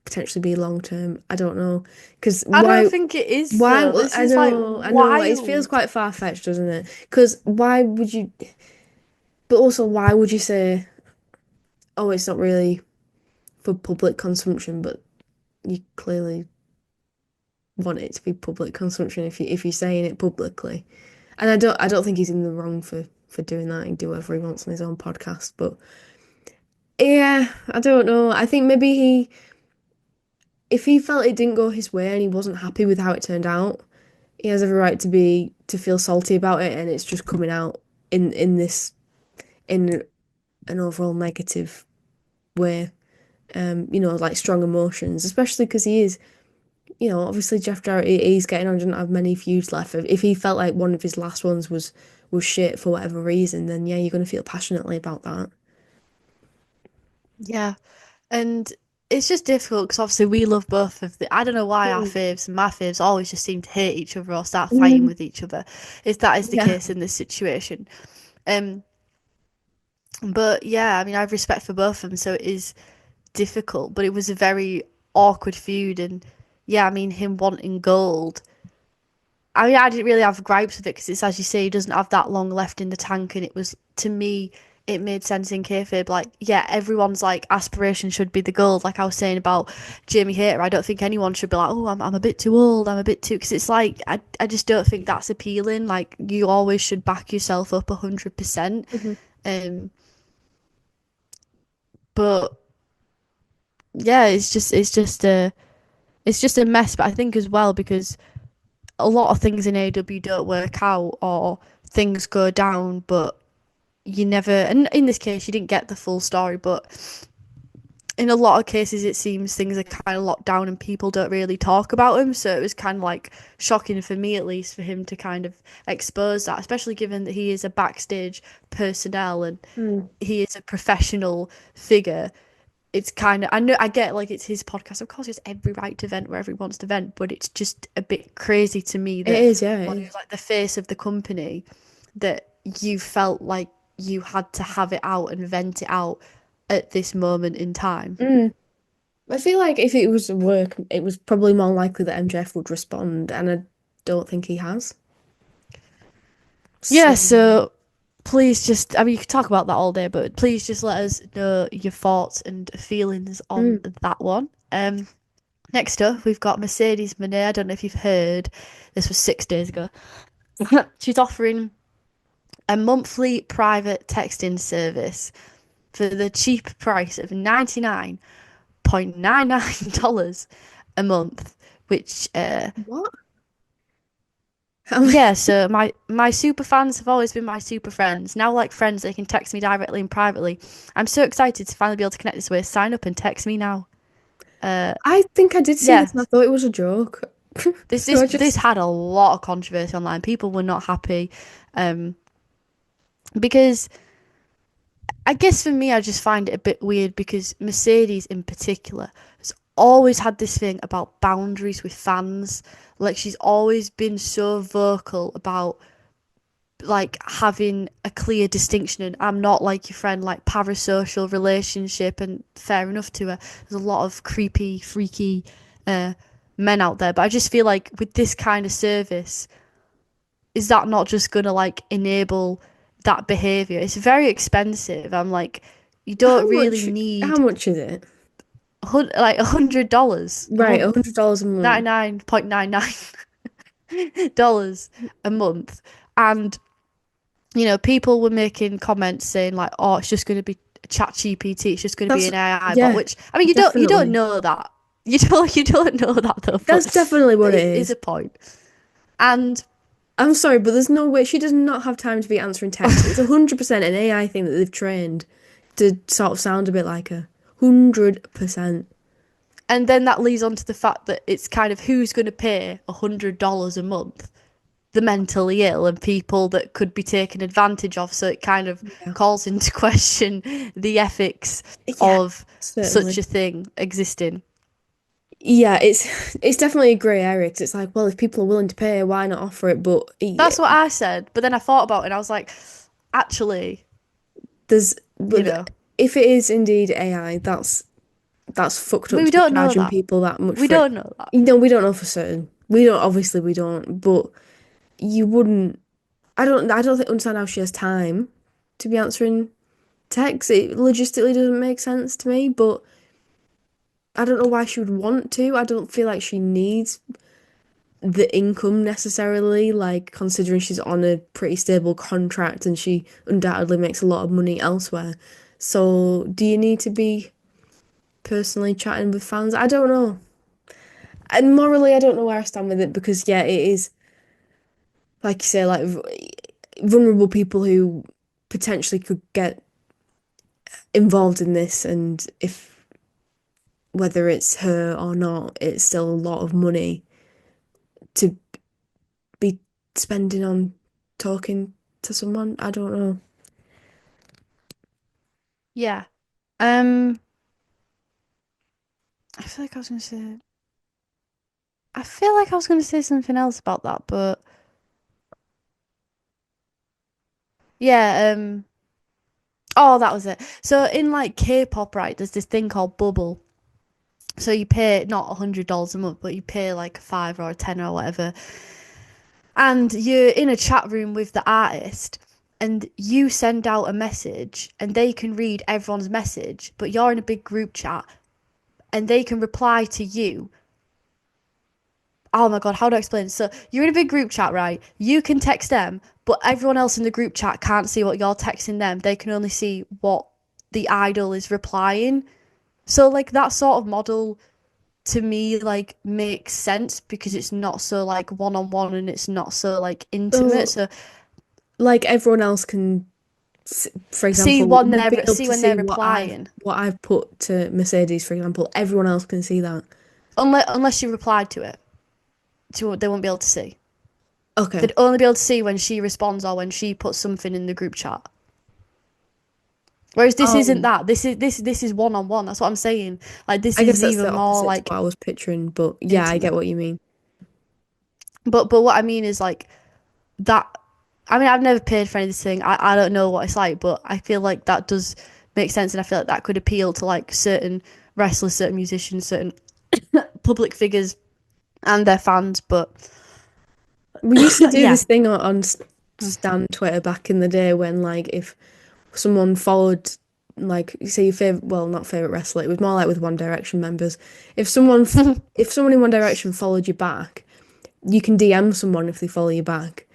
potentially be long term. I don't know because I don't think it is. Why? This I is know. like I know. It wild. feels quite far fetched, doesn't it? Because why would you? But also, why would you say, "Oh, it's not really for public consumption," but you clearly want it to be public consumption if you're saying it publicly. And I don't think he's in the wrong for doing that. He can do whatever he wants on his own podcast. But yeah, I don't know. I think maybe if he felt it didn't go his way and he wasn't happy with how it turned out, he has every right to feel salty about it, and it's just coming out in this in an overall negative way. Like strong emotions, especially because he is, obviously Jeff Jarrett, he's getting on, doesn't have many feuds left. If he felt like one of his last ones was shit for whatever reason, then yeah, you're going to feel passionately about that. Yeah. And it's just difficult because obviously we love both of the. I don't know why our faves and my faves always just seem to hate each other or start fighting with each other. If that is the Yeah. case in this situation. But yeah, I mean, I have respect for both of them, so it is difficult. But it was a very awkward feud, and yeah, I mean, him wanting gold. I mean, I didn't really have gripes with it because it's as you say, he doesn't have that long left in the tank, and it was to me, it made sense in kayfabe. Like, yeah, everyone's like aspiration should be the gold. Like I was saying about Jamie Hayter, I don't think anyone should be like, oh, I'm a bit too old, I'm a bit too, because it's like I just don't think that's appealing. Like you always should back yourself up 100%. But yeah, it's just a mess. But I think as well because a lot of things in AEW don't work out or things go down, but you never, and in this case, you didn't get the full story, but in a lot of cases, it seems things are kind of locked down and people don't really talk about him. So it was kind of like shocking for me, at least, for him to kind of expose that, especially given that he is a backstage personnel and he is a professional figure. It's kind of, I get like it's his podcast. Of course, he has every right to vent wherever he wants to vent, but it's just a bit crazy to me It that is, yeah. when you're like the face of the company, that you felt like you had to have it out and vent it out at this moment in time. I feel like if it was work, it was probably more likely that MJF would respond, and I don't think he has. Yeah, So, so please just, I mean, you could talk about that all day, but please just let us know your thoughts and feelings on that one. Next up, we've got Mercedes Mone. I don't know if you've heard, this was 6 days ago. She's offering a monthly private texting service for the cheap price of $99.99 a month, which what? yeah, so my super fans have always been my super friends. Now like friends, they can text me directly and privately. I'm so excited to finally be able to connect this way. Sign up and text me now. I think I did see Yeah, this and I thought it was a joke. this So this I this just, had a lot of controversy online. People were not happy, um, because I guess for me, I just find it a bit weird because Mercedes in particular has always had this thing about boundaries with fans. Like she's always been so vocal about like having a clear distinction and I'm not like your friend, like parasocial relationship, and fair enough to her. There's a lot of creepy, freaky men out there, but I just feel like with this kind of service, is that not just gonna like enable that behavior? It's very expensive. I'm like, you how don't really much? How need much is it? like $100 a Right, month, $100 a month. $99.99 a month, and people were making comments saying like, "Oh, it's just going to be ChatGPT. It's just going to be That's an AI bot." yeah, Which I mean, you don't definitely. know that. You don't know that though. That's But definitely what it it is is. a point. And I'm sorry, but there's no way she does not have time to be answering texts. It's 100% an AI thing that they've trained to sort of sound a bit like her. 100%. and then that leads on to the fact that it's kind of who's going to pay $100 a month, the mentally ill and people that could be taken advantage of. So it kind of Yeah. calls into question the ethics Yeah, of such certainly. a thing existing. Yeah, it's definitely a grey area 'cause it's like, well, if people are willing to pay, why not offer it? But yeah, That's what I said. But then I thought about it and I was like, actually, there's you but know, if it is indeed AI, that's fucked up we to be don't know charging that. people that much We for it. don't know that. We don't know for certain. Obviously we don't, but you wouldn't I don't think understand how she has time to be answering texts. It logistically doesn't make sense to me, but I don't know why she would want to. I don't feel like she needs the income necessarily, like considering she's on a pretty stable contract and she undoubtedly makes a lot of money elsewhere. So, do you need to be personally chatting with fans? I don't know. And morally, I don't know where I stand with it because, yeah, it is, like you say, like vulnerable people who potentially could get involved in this, and if whether it's her or not, it's still a lot of money to be spending on talking to someone. I don't know. Yeah. I feel like I was gonna say. I feel like I was gonna say something else about that, but yeah. Oh, that was it. So in like K-pop, right? There's this thing called Bubble. So you pay not $100 a month, but you pay like a five or a ten or whatever, and you're in a chat room with the artist. And you send out a message, and they can read everyone's message, but you're in a big group chat, and they can reply to you. Oh my God, how do I explain? So you're in a big group chat, right? You can text them, but everyone else in the group chat can't see what you're texting them. They can only see what the idol is replying. So like that sort of model to me like makes sense because it's not so like one on one and it's not so like intimate. So, So like everyone else can, for see example, when you'd be they're able see to when they're see replying. what I've put to Mercedes, for example. Everyone else can see that. Unless you replied to it. They won't be able to see. Okay. They'd only be able to see when she responds or when she puts something in the group chat. Whereas this isn't Oh, that. This is one on one. That's what I'm saying. Like this I is guess that's the even more opposite to like what I was picturing, but yeah, I get intimate. what you mean. But what I mean is like that. I mean, I've never paid for anything. I don't know what it's like, but I feel like that does make sense, and I feel like that could appeal to like certain wrestlers, certain musicians, certain public figures, and their fans. But We used to do yeah, this thing on Stan Twitter back in the day when, like, if someone followed, like, say your favorite, well, not favorite wrestler, it was more like with One Direction members. If if someone in One Direction followed you back, you can DM someone if they follow you back,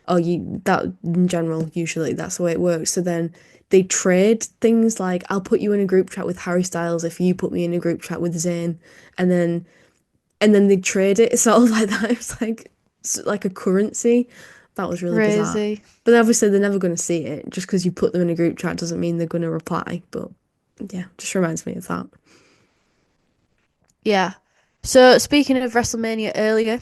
or you that in general usually that's the way it works. So then they trade things like I'll put you in a group chat with Harry Styles if you put me in a group chat with Zayn, and then they trade it sort of like that. It was like a currency. That was really bizarre. crazy. But obviously they're never going to see it. Just because you put them in a group chat doesn't mean they're going to reply. But yeah, just reminds me of that. Yeah. So speaking of WrestleMania earlier,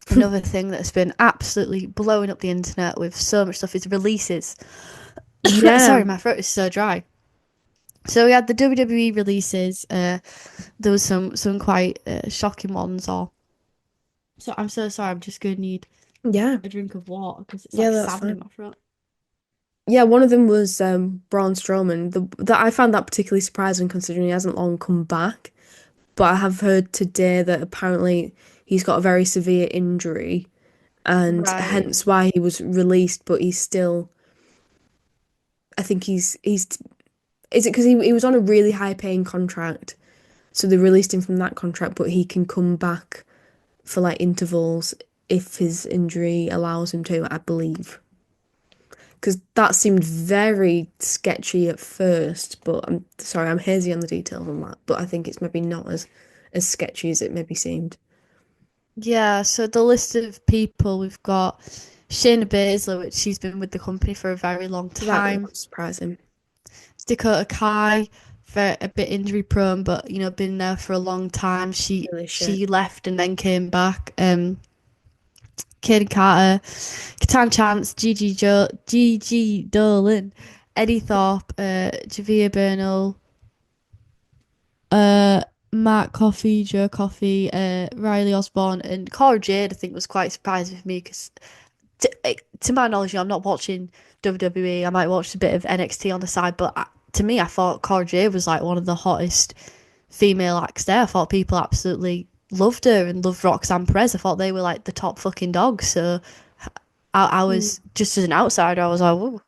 another thing that's been absolutely blowing up the internet with so much stuff is releases. Yeah, Sorry, my throat is so dry. So we had the WWE releases. There was some quite shocking ones. Or so I'm so sorry. I'm just gonna need yeah, a drink of water because it's yeah. like That's sounding fine. in my throat. Yeah, one of them was Braun Strowman. That I found that particularly surprising considering he hasn't long come back. But I have heard today that apparently he's got a very severe injury and Right. hence why he was released. But he's still, I think he's is it because he was on a really high paying contract, so they released him from that contract, but he can come back for like intervals if his injury allows him to, I believe. Because that seemed very sketchy at first, but I'm sorry, I'm hazy on the details on that. But I think it's maybe not as sketchy as it maybe seemed. Yeah. So the list of people we've got Shayna Baszler, which she's been with the company for a very long So that was time. not surprising. Dakota Kai, very a bit injury prone, but been there for a long time. She Really shit. she left and then came back. Kaden Carter, Katan Chance, Gigi Dolan, Eddie Thorpe, Javier Bernal, uh, Matt Coffey, Joe Coffey, Riley Osborne, and Cora Jade. I think was quite surprising for me because, to my knowledge, I'm not watching WWE. I might watch a bit of NXT on the side, but to me, I thought Cora Jade was like one of the hottest female acts there. I thought people absolutely loved her and loved Roxanne Perez. I thought they were like the top fucking dogs. So I Mm. was just as an outsider, I was like, "Whoa,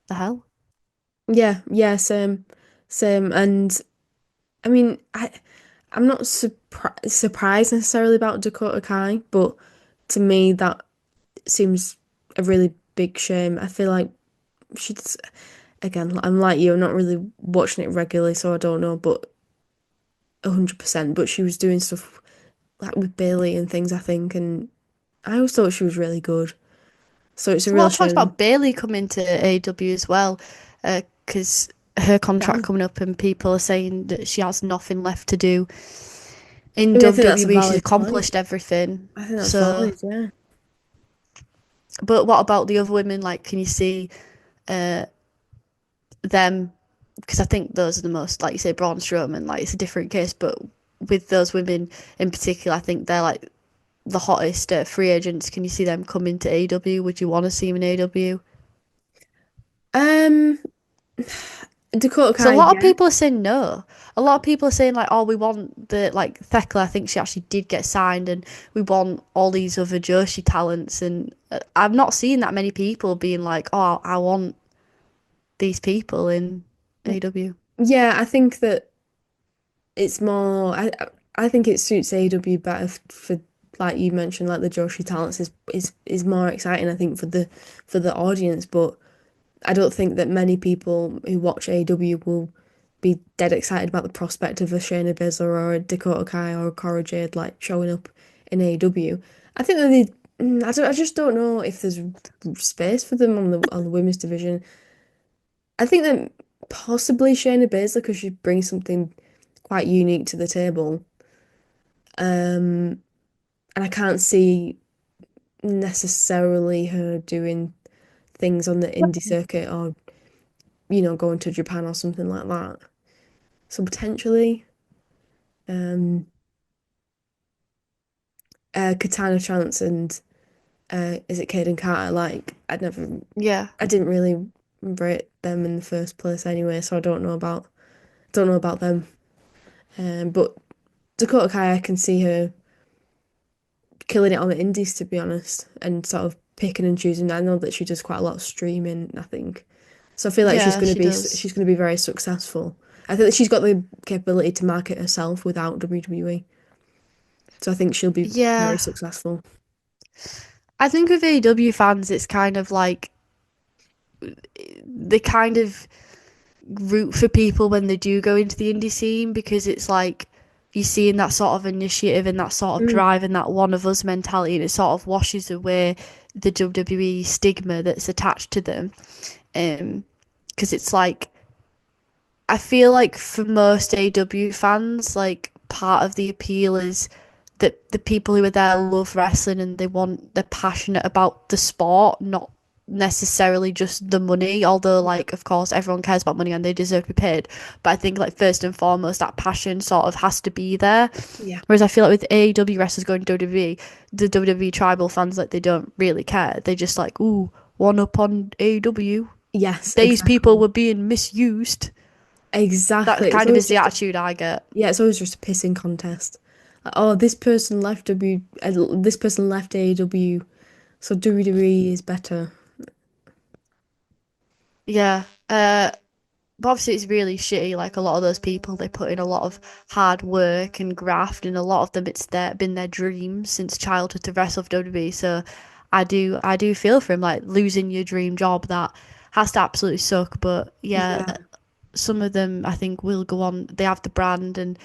the hell?" Yeah, yeah, same, same. And I mean, I'm not surprised necessarily about Dakota Kai, but to me that seems a really big shame. I feel like she's again, I'm like you, I'm not really watching it regularly, so I don't know, but 100%. But she was doing stuff like with Bailey and things, I think, and I always thought she was really good. So it's a There's a lot real of talks shame. about Bailey coming to AEW as well, because her Yeah. contract coming up and people are saying that she has nothing left to do in I mean, I think that's a WWE. She's valid point. accomplished everything. I think that's So, valid, yeah. but what about the other women? Like, can you see uh, them? Because I think those are the most, like you say, Braun Strowman. Like, it's a different case, but with those women in particular, I think they're like the hottest free agents. Can you see them coming to AEW? Would you want to see them in AEW? Um, Dakota Because a Kai, lot of yeah. people are saying no. A lot of people are saying like, oh, we want the like Thekla. I think she actually did get signed, and we want all these other Joshi talents. And I'm not seeing that many people being like, oh, I want these people in AW. Yeah, I think that it's more. I think it suits AEW better for like you mentioned, like the Joshi talents is more exciting. I think for the audience, but I don't think that many people who watch AEW will be dead excited about the prospect of a Shayna Baszler or a Dakota Kai or a Cora Jade like showing up in AEW. I think that I just don't know if there's space for them on the women's division. I think that possibly Shayna Baszler because she brings something quite unique to the table. And I can't see necessarily her doing things on the indie circuit or, going to Japan or something like that. So potentially, um, Katana Chance and is it Caden Carter? Like, Yeah, I didn't really rate them in the first place anyway, so I don't know about them. But Dakota Kai, I can see her killing it on the indies, to be honest, and sort of picking and choosing. I know that she does quite a lot of streaming, I think. So I feel like yeah, she does. she's gonna be very successful. I think that she's got the capability to market herself without WWE. So I think she'll be very Yeah, successful. I think with AEW fans, it's kind of like they kind of root for people when they do go into the indie scene because it's like you seeing that sort of initiative and that sort of Mm. drive and that one of us mentality, and it sort of washes away the WWE stigma that's attached to them. Because it's like I feel like for most AW fans, like part of the appeal is that the people who are there love wrestling and they're passionate about the sport, not necessarily just the money. Although, like, of course, everyone cares about money and they deserve to be paid. But I think, like, first and foremost, that passion sort of has to be there. Yeah. Whereas I feel like with AEW wrestlers going to WWE, the WWE tribal fans, like, they don't really care. They just like, ooh, one up on AEW. Yes, These people exactly. were being misused. That Exactly. kind of is the attitude I get. Yeah, it's always just a pissing contest. Like, oh, this person left AEW, so WWE is better. Yeah. But obviously it's really shitty. Like a lot of those people, they put in a lot of hard work and graft, and a lot of them been their dream since childhood to wrestle for WWE. So I do feel for him, like losing your dream job that has to absolutely suck. But yeah, Yeah. some of them I think will go on. They have the brand and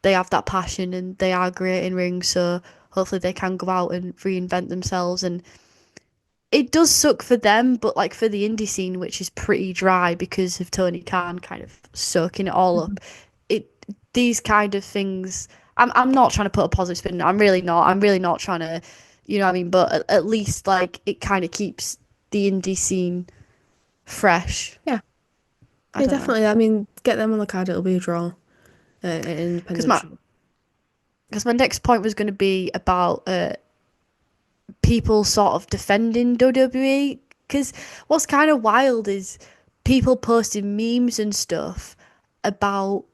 they have that passion and they are great in rings. So hopefully they can go out and reinvent themselves. And it does suck for them, but like for the indie scene, which is pretty dry because of Tony Khan kind of soaking it all up, it these kind of things. I'm not trying to put a positive spin. I'm really not. I'm really not trying to, you know what I mean. But at least like it kind of keeps the indie scene fresh. Yeah. I Yeah, don't know. definitely. I mean, get them on the card, it'll be a draw. An Because independent my show. because my next point was going to be about people sort of defending WWE. Because what's kind of wild is people posting memes and stuff about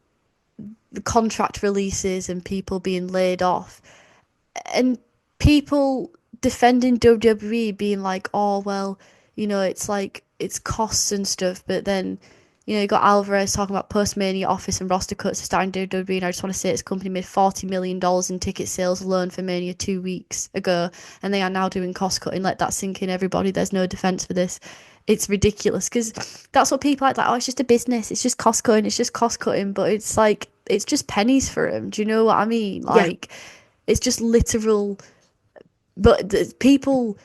the contract releases and people being laid off, and people defending WWE being like, oh well, it's like it's costs and stuff, but then You got Alvarez talking about post-Mania office and roster cuts to start in WWE, and I just want to say his company made $40 million in ticket sales alone for Mania 2 weeks ago, and they are now doing cost cutting. Let that sink in, everybody. There's no defense for this. It's ridiculous because that's what people like. Oh, it's just a business. It's just cost cutting. It's just cost cutting. But it's like, it's just pennies for him. Do you know what I mean? Like, it's just literal. But people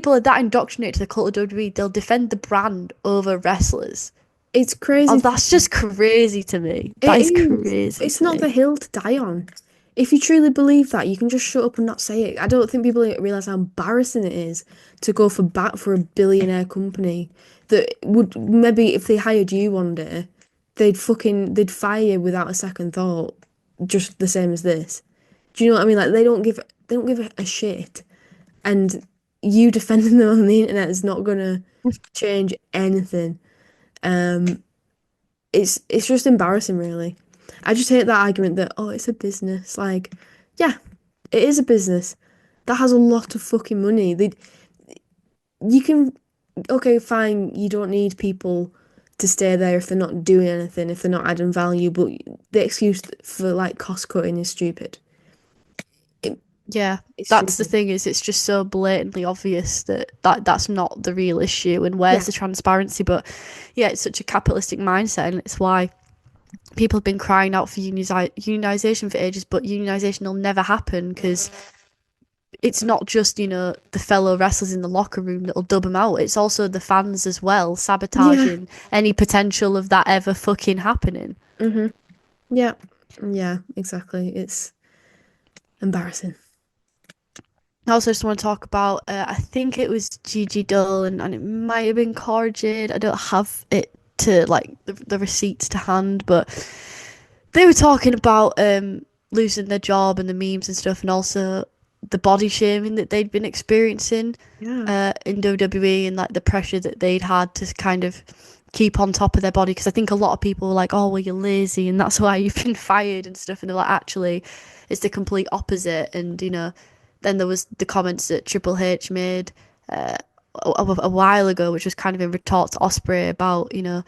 are that indoctrinated to the cult of WWE, they'll defend the brand over wrestlers. It's crazy. Oh, that's just crazy to me. That is crazy. It's not the hill to die on. If you truly believe that, you can just shut up and not say it. I don't think people realise how embarrassing it is to go for bat for a billionaire company that would, maybe if they hired you one day, they'd fire you without a second thought, just the same as this. Do you know what I mean? Like, they don't give a shit. And you defending them on the internet is not gonna change anything. It's just embarrassing, really. I just hate that argument that, oh, it's a business. Like, yeah, it is a business that has a lot of fucking money. Okay, fine, you don't need people to stay there if they're not doing anything, if they're not adding value, but the excuse for, like, cost cutting is stupid. Yeah, that's the thing, is it's just so blatantly obvious that's not the real issue, and where's the transparency? But yeah, it's such a capitalistic mindset, and it's why people have been crying out for unionization for ages, but unionization will never happen because it's not just, the fellow wrestlers in the locker room that'll dub them out. It's also the fans as well, sabotaging any potential of that ever fucking happening. Mm-hmm. Yeah, exactly. It's embarrassing. I also just want to talk about, I think it was Gigi Dolan, and it might have been Cora Jade. I don't have it to, like, the receipts to hand, but they were talking about losing their job and the memes and stuff, and also the body shaming that they'd been experiencing in WWE, and like the pressure that they'd had to kind of keep on top of their body, because I think a lot of people were like, oh, well, you're lazy and that's why you've been fired and stuff, and they're like, actually it's the complete opposite. And then there was the comments that Triple H made a while ago, which was kind of in retort to Osprey about, it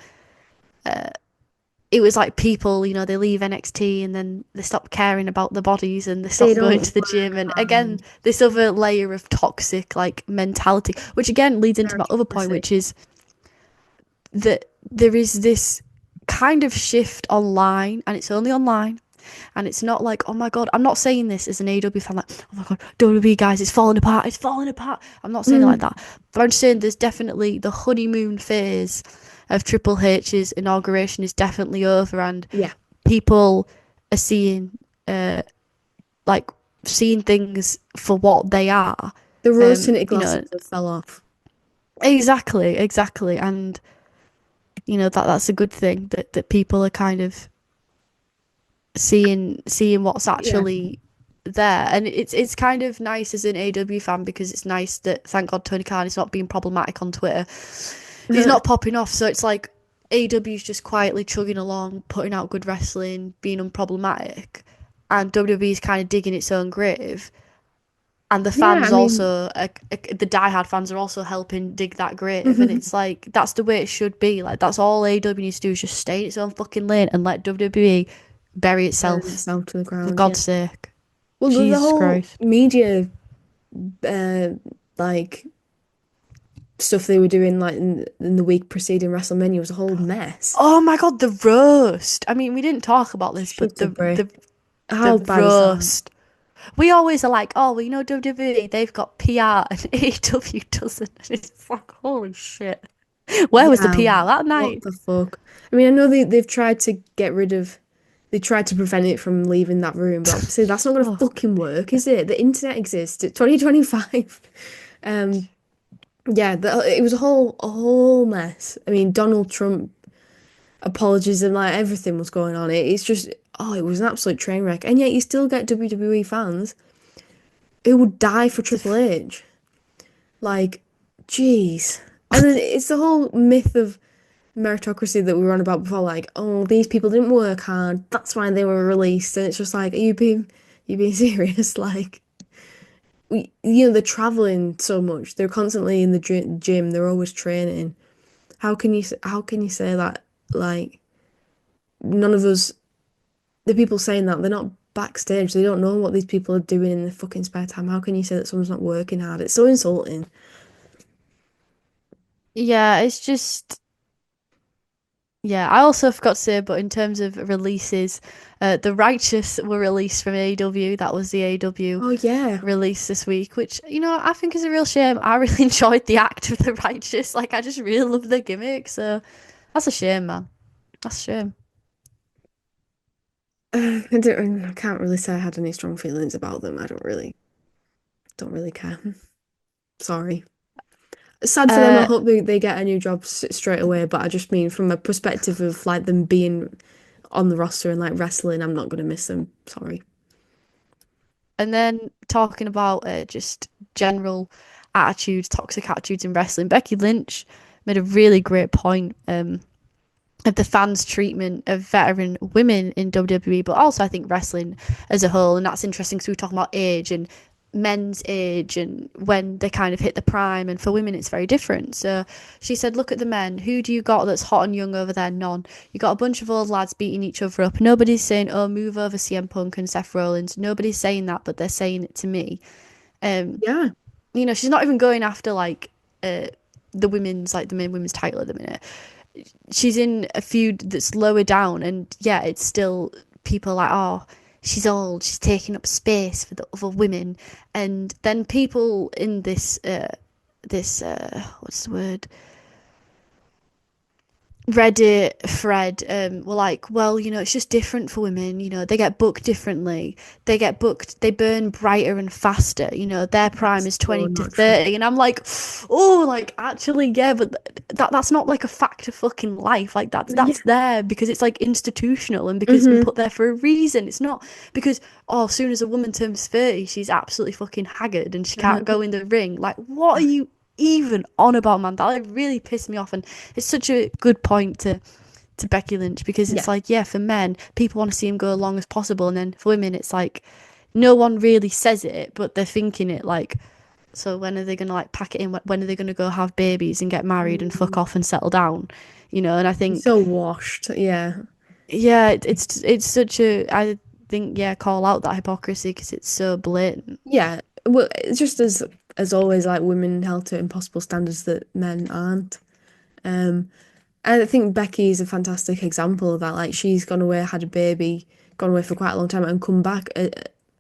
was like people, they leave NXT and then they stop caring about their bodies and they stop going to the gym. And again, this other layer of toxic, like, mentality, which again leads into my other point, which is that there is this kind of shift online, and it's only online. And it's not like, oh my God, I'm not saying this as an AEW fan, like, oh my God, WWE guys, it's falling apart. I'm not saying it like that. But I'm just saying there's definitely the honeymoon phase of Triple H's inauguration is definitely over, and people are seeing seeing things for what they are. The rose tinted glasses fell off. Exactly. And that's a good thing that people are kind of seeing what's actually there. And it's kind of nice as an AEW fan, because it's nice that, thank God, Tony Khan is not being problematic on Twitter. He's not popping off, so it's like AEW's just quietly chugging along, putting out good wrestling, being unproblematic, and WWE's kind of digging its own grave. And the fans also, the diehard fans are also helping dig that grave. And it's like, that's the way it should be. Like, that's all AEW needs to do, is just stay in its own fucking lane and let WWE bury itself to the ground, for God's sake. Well, Jesus the whole Christ. media, stuff they were doing, like, in the week preceding WrestleMania was a whole mess. Oh my God, the roast. I mean, we didn't talk about this, but the roast. We always are like, oh, well, WWE, they've got PR and AEW doesn't. And it's like, holy shit. Where was the PR that night? What the fuck? I mean, I know they've tried to they tried to prevent it from leaving that room, but obviously that's not going to fucking work, is it? The internet exists. It's 2025. It was a whole mess. I mean, Donald Trump apologies and, like, everything was going on. It's just, it was an absolute train wreck. And yet you still get WWE fans who would die for Triple H. Like, jeez. And then it's the whole myth of meritocracy that we were on about before, like, oh, these people didn't work hard, that's why they were released. And it's just like, are you being serious? Like, they're traveling so much, they're constantly in the gym, they're always training. How can you say that? Like, none of us, the people saying that, they're not backstage. They don't know what these people are doing in their fucking spare time. How can you say that someone's not working hard? It's so insulting. Yeah, it's just. Yeah, I also forgot to say, but in terms of releases, The Righteous were released from AEW. That was the AEW Oh yeah. release this week, which, I think is a real shame. I really enjoyed the act of The Righteous. Like, I just really love the gimmick. So that's a shame, man. That's a shame. I can't really say I had any strong feelings about them. I don't really care. Sorry. Sad for them. I Uh, hope they get a new job straight away. But I just mean from a perspective of like them being on the roster and like wrestling, I'm not gonna miss them. Sorry. and then talking about just general attitudes, toxic attitudes in wrestling, Becky Lynch made a really great point. Of the fans' treatment of veteran women in WWE, but also I think wrestling as a whole. And that's interesting because we were talking about age and men's age and when they kind of hit the prime. And for women, it's very different. So she said, look at the men. Who do you got that's hot and young over there? None. You got a bunch of old lads beating each other up. Nobody's saying, oh, move over CM Punk and Seth Rollins. Nobody's saying that, but they're saying it to me. Yeah. She's not even going after like the main women's title at the minute. She's in a feud that's lower down, and yeah, it's still people like, oh, she's old, she's taking up space for the other women, and then people in this what's the word, Reddit thread were like, well, it's just different for women, they get booked differently. They burn brighter and faster, their prime is So 20 to not true. 30. And I'm like, oh, like actually, yeah, but that's not like a fact of fucking life. Like Yeah. that's there because it's like institutional and because it's been hmm put there for a reason. It's not because, oh, as soon as a woman turns 30, she's absolutely fucking haggard and she can't go in the ring. Like, what are you even on about, man? That like really pissed me off, and it's such a good point to Becky Lynch because it's Yeah. like, yeah, for men, people want to see him go as long as possible, and then for women, it's like no one really says it, but they're thinking it like, so when are they gonna like pack it in? When are they gonna go have babies and get married and fuck off and settle down? And I think, So washed. Yeah. yeah, it's such a, I think, yeah, call out that hypocrisy because it's so blatant. Yeah. Well, it's just as always, like women held to impossible standards that men aren't. Um, and I think Becky is a fantastic example of that. Like she's gone away, had a baby, gone away for quite a long time, and come back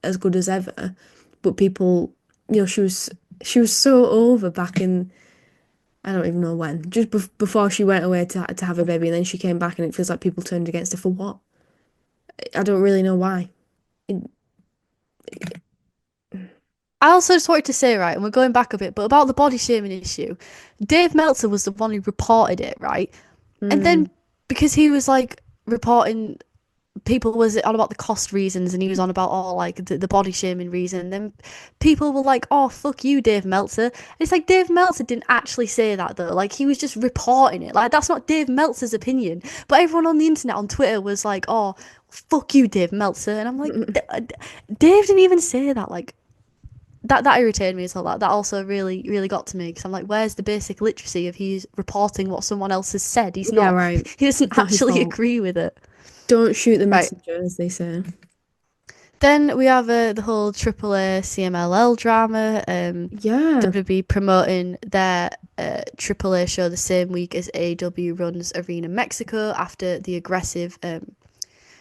as good as ever. But people, she was so over back in I don't even know when, just before she went away to have a baby, and then she came back, and it feels like people turned against her for what? I don't really know why. It- I also just wanted to say, right, and we're going back a bit, but about the body shaming issue, Dave Meltzer was the one who reported it, right? And then mm, because he was like reporting, people was on about the cost reasons, and he was on about all like the body shaming reason. And then people were like, "Oh, fuck you, Dave Meltzer." And it's like Dave Meltzer didn't actually say that though. Like he was just reporting it. Like that's not Dave Meltzer's opinion. But everyone on the internet on Twitter was like, "Oh, fuck you, Dave Meltzer." And I'm like, Dave didn't even say that. Like that irritated me as well. That also really really got to me because I'm like, where's the basic literacy if he's reporting what someone else has said? He's yeah, not. right. He doesn't It's not his actually fault. agree with it. Don't shoot the Right. messenger, as they say. Then we have the whole AAA CMLL drama. Yeah. WWE promoting their AAA show the same week as AEW runs Arena Mexico after the aggressive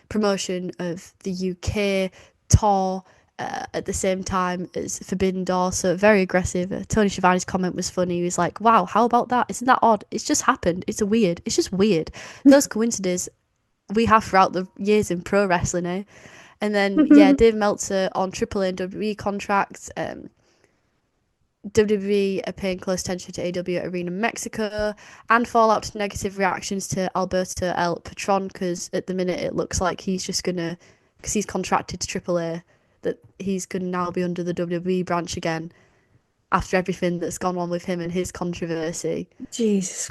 promotion of the UK tour at the same time as Forbidden Door. So very aggressive. Tony Schiavone's comment was funny. He was like, "Wow, how about that? Isn't that odd? It's just happened. It's just weird. Those coincidences we have throughout the years in pro wrestling, eh?" And then, yeah, Dave Meltzer on AAA and WWE contracts. WWE are paying close attention to AEW at Arena Mexico and fallout to negative reactions to Alberto El Patron because at the minute it looks like he's just going to, because he's contracted to AAA, that he's going to now be under the WWE branch again after everything that's gone on with him and his controversy. Jesus.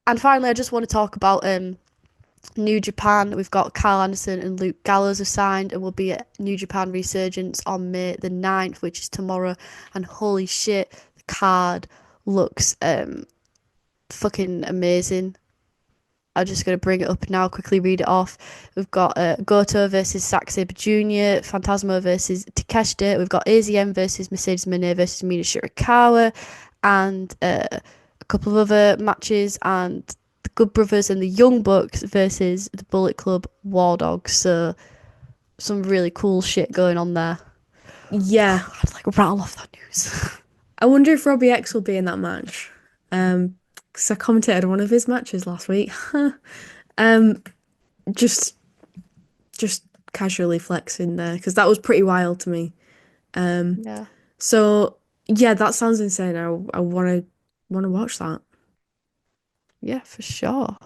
And finally, I just want to talk about New Japan. We've got Kyle Anderson and Luke Gallows have signed and will be at New Japan Resurgence on May the 9th, which is tomorrow. And holy shit, the card looks fucking amazing. I'm just going to bring it up now, quickly read it off. We've got Goto versus Zack Sabre Jr., Phantasmo versus Takeshita. We've got AZM versus Mercedes Mone versus Mina Shirakawa, and a couple of other matches, and the Good Brothers and the Young Bucks versus the Bullet Club War Dogs. So some really cool shit going on there. Yeah. I'd like rattle off that news. I wonder if Robbie X will be in that match. Because I commentated on one of his matches last week. Just casually flexing there, because that was pretty wild to me. Yeah. So yeah, that sounds insane. I wanna watch that. Yeah, for sure.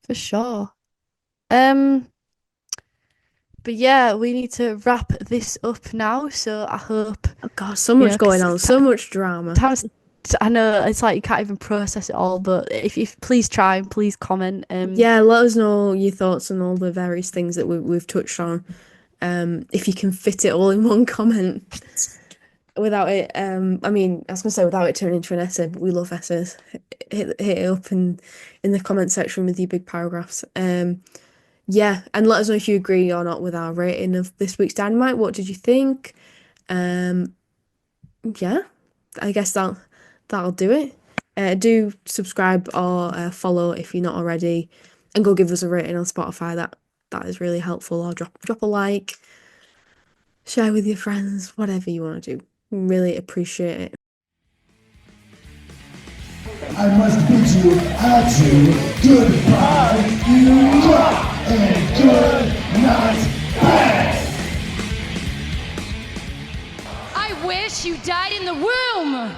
For sure. But yeah, we need to wrap this up now. So I hope. Oh God, so much going 'cause on, so much drama. I know it's like you can't even process it all, but if you please try and please comment. Yeah, let us know your thoughts on all the various things that we've touched on. If you can fit it all in one comment without it. I mean, I was gonna say without it turning into an essay, but we love essays. Hit it up in the comment section with your big paragraphs. Yeah, and let us know if you agree or not with our rating of this week's Dynamite. What did you think? Yeah, I guess that'll do it. Do subscribe or follow if you're not already, and go give us a rating on Spotify. That is really helpful. Or drop a like, share with your friends, whatever you want to do. Really appreciate it. I must bid you adieu, goodbye, and good night, bang! I wish you died in the womb!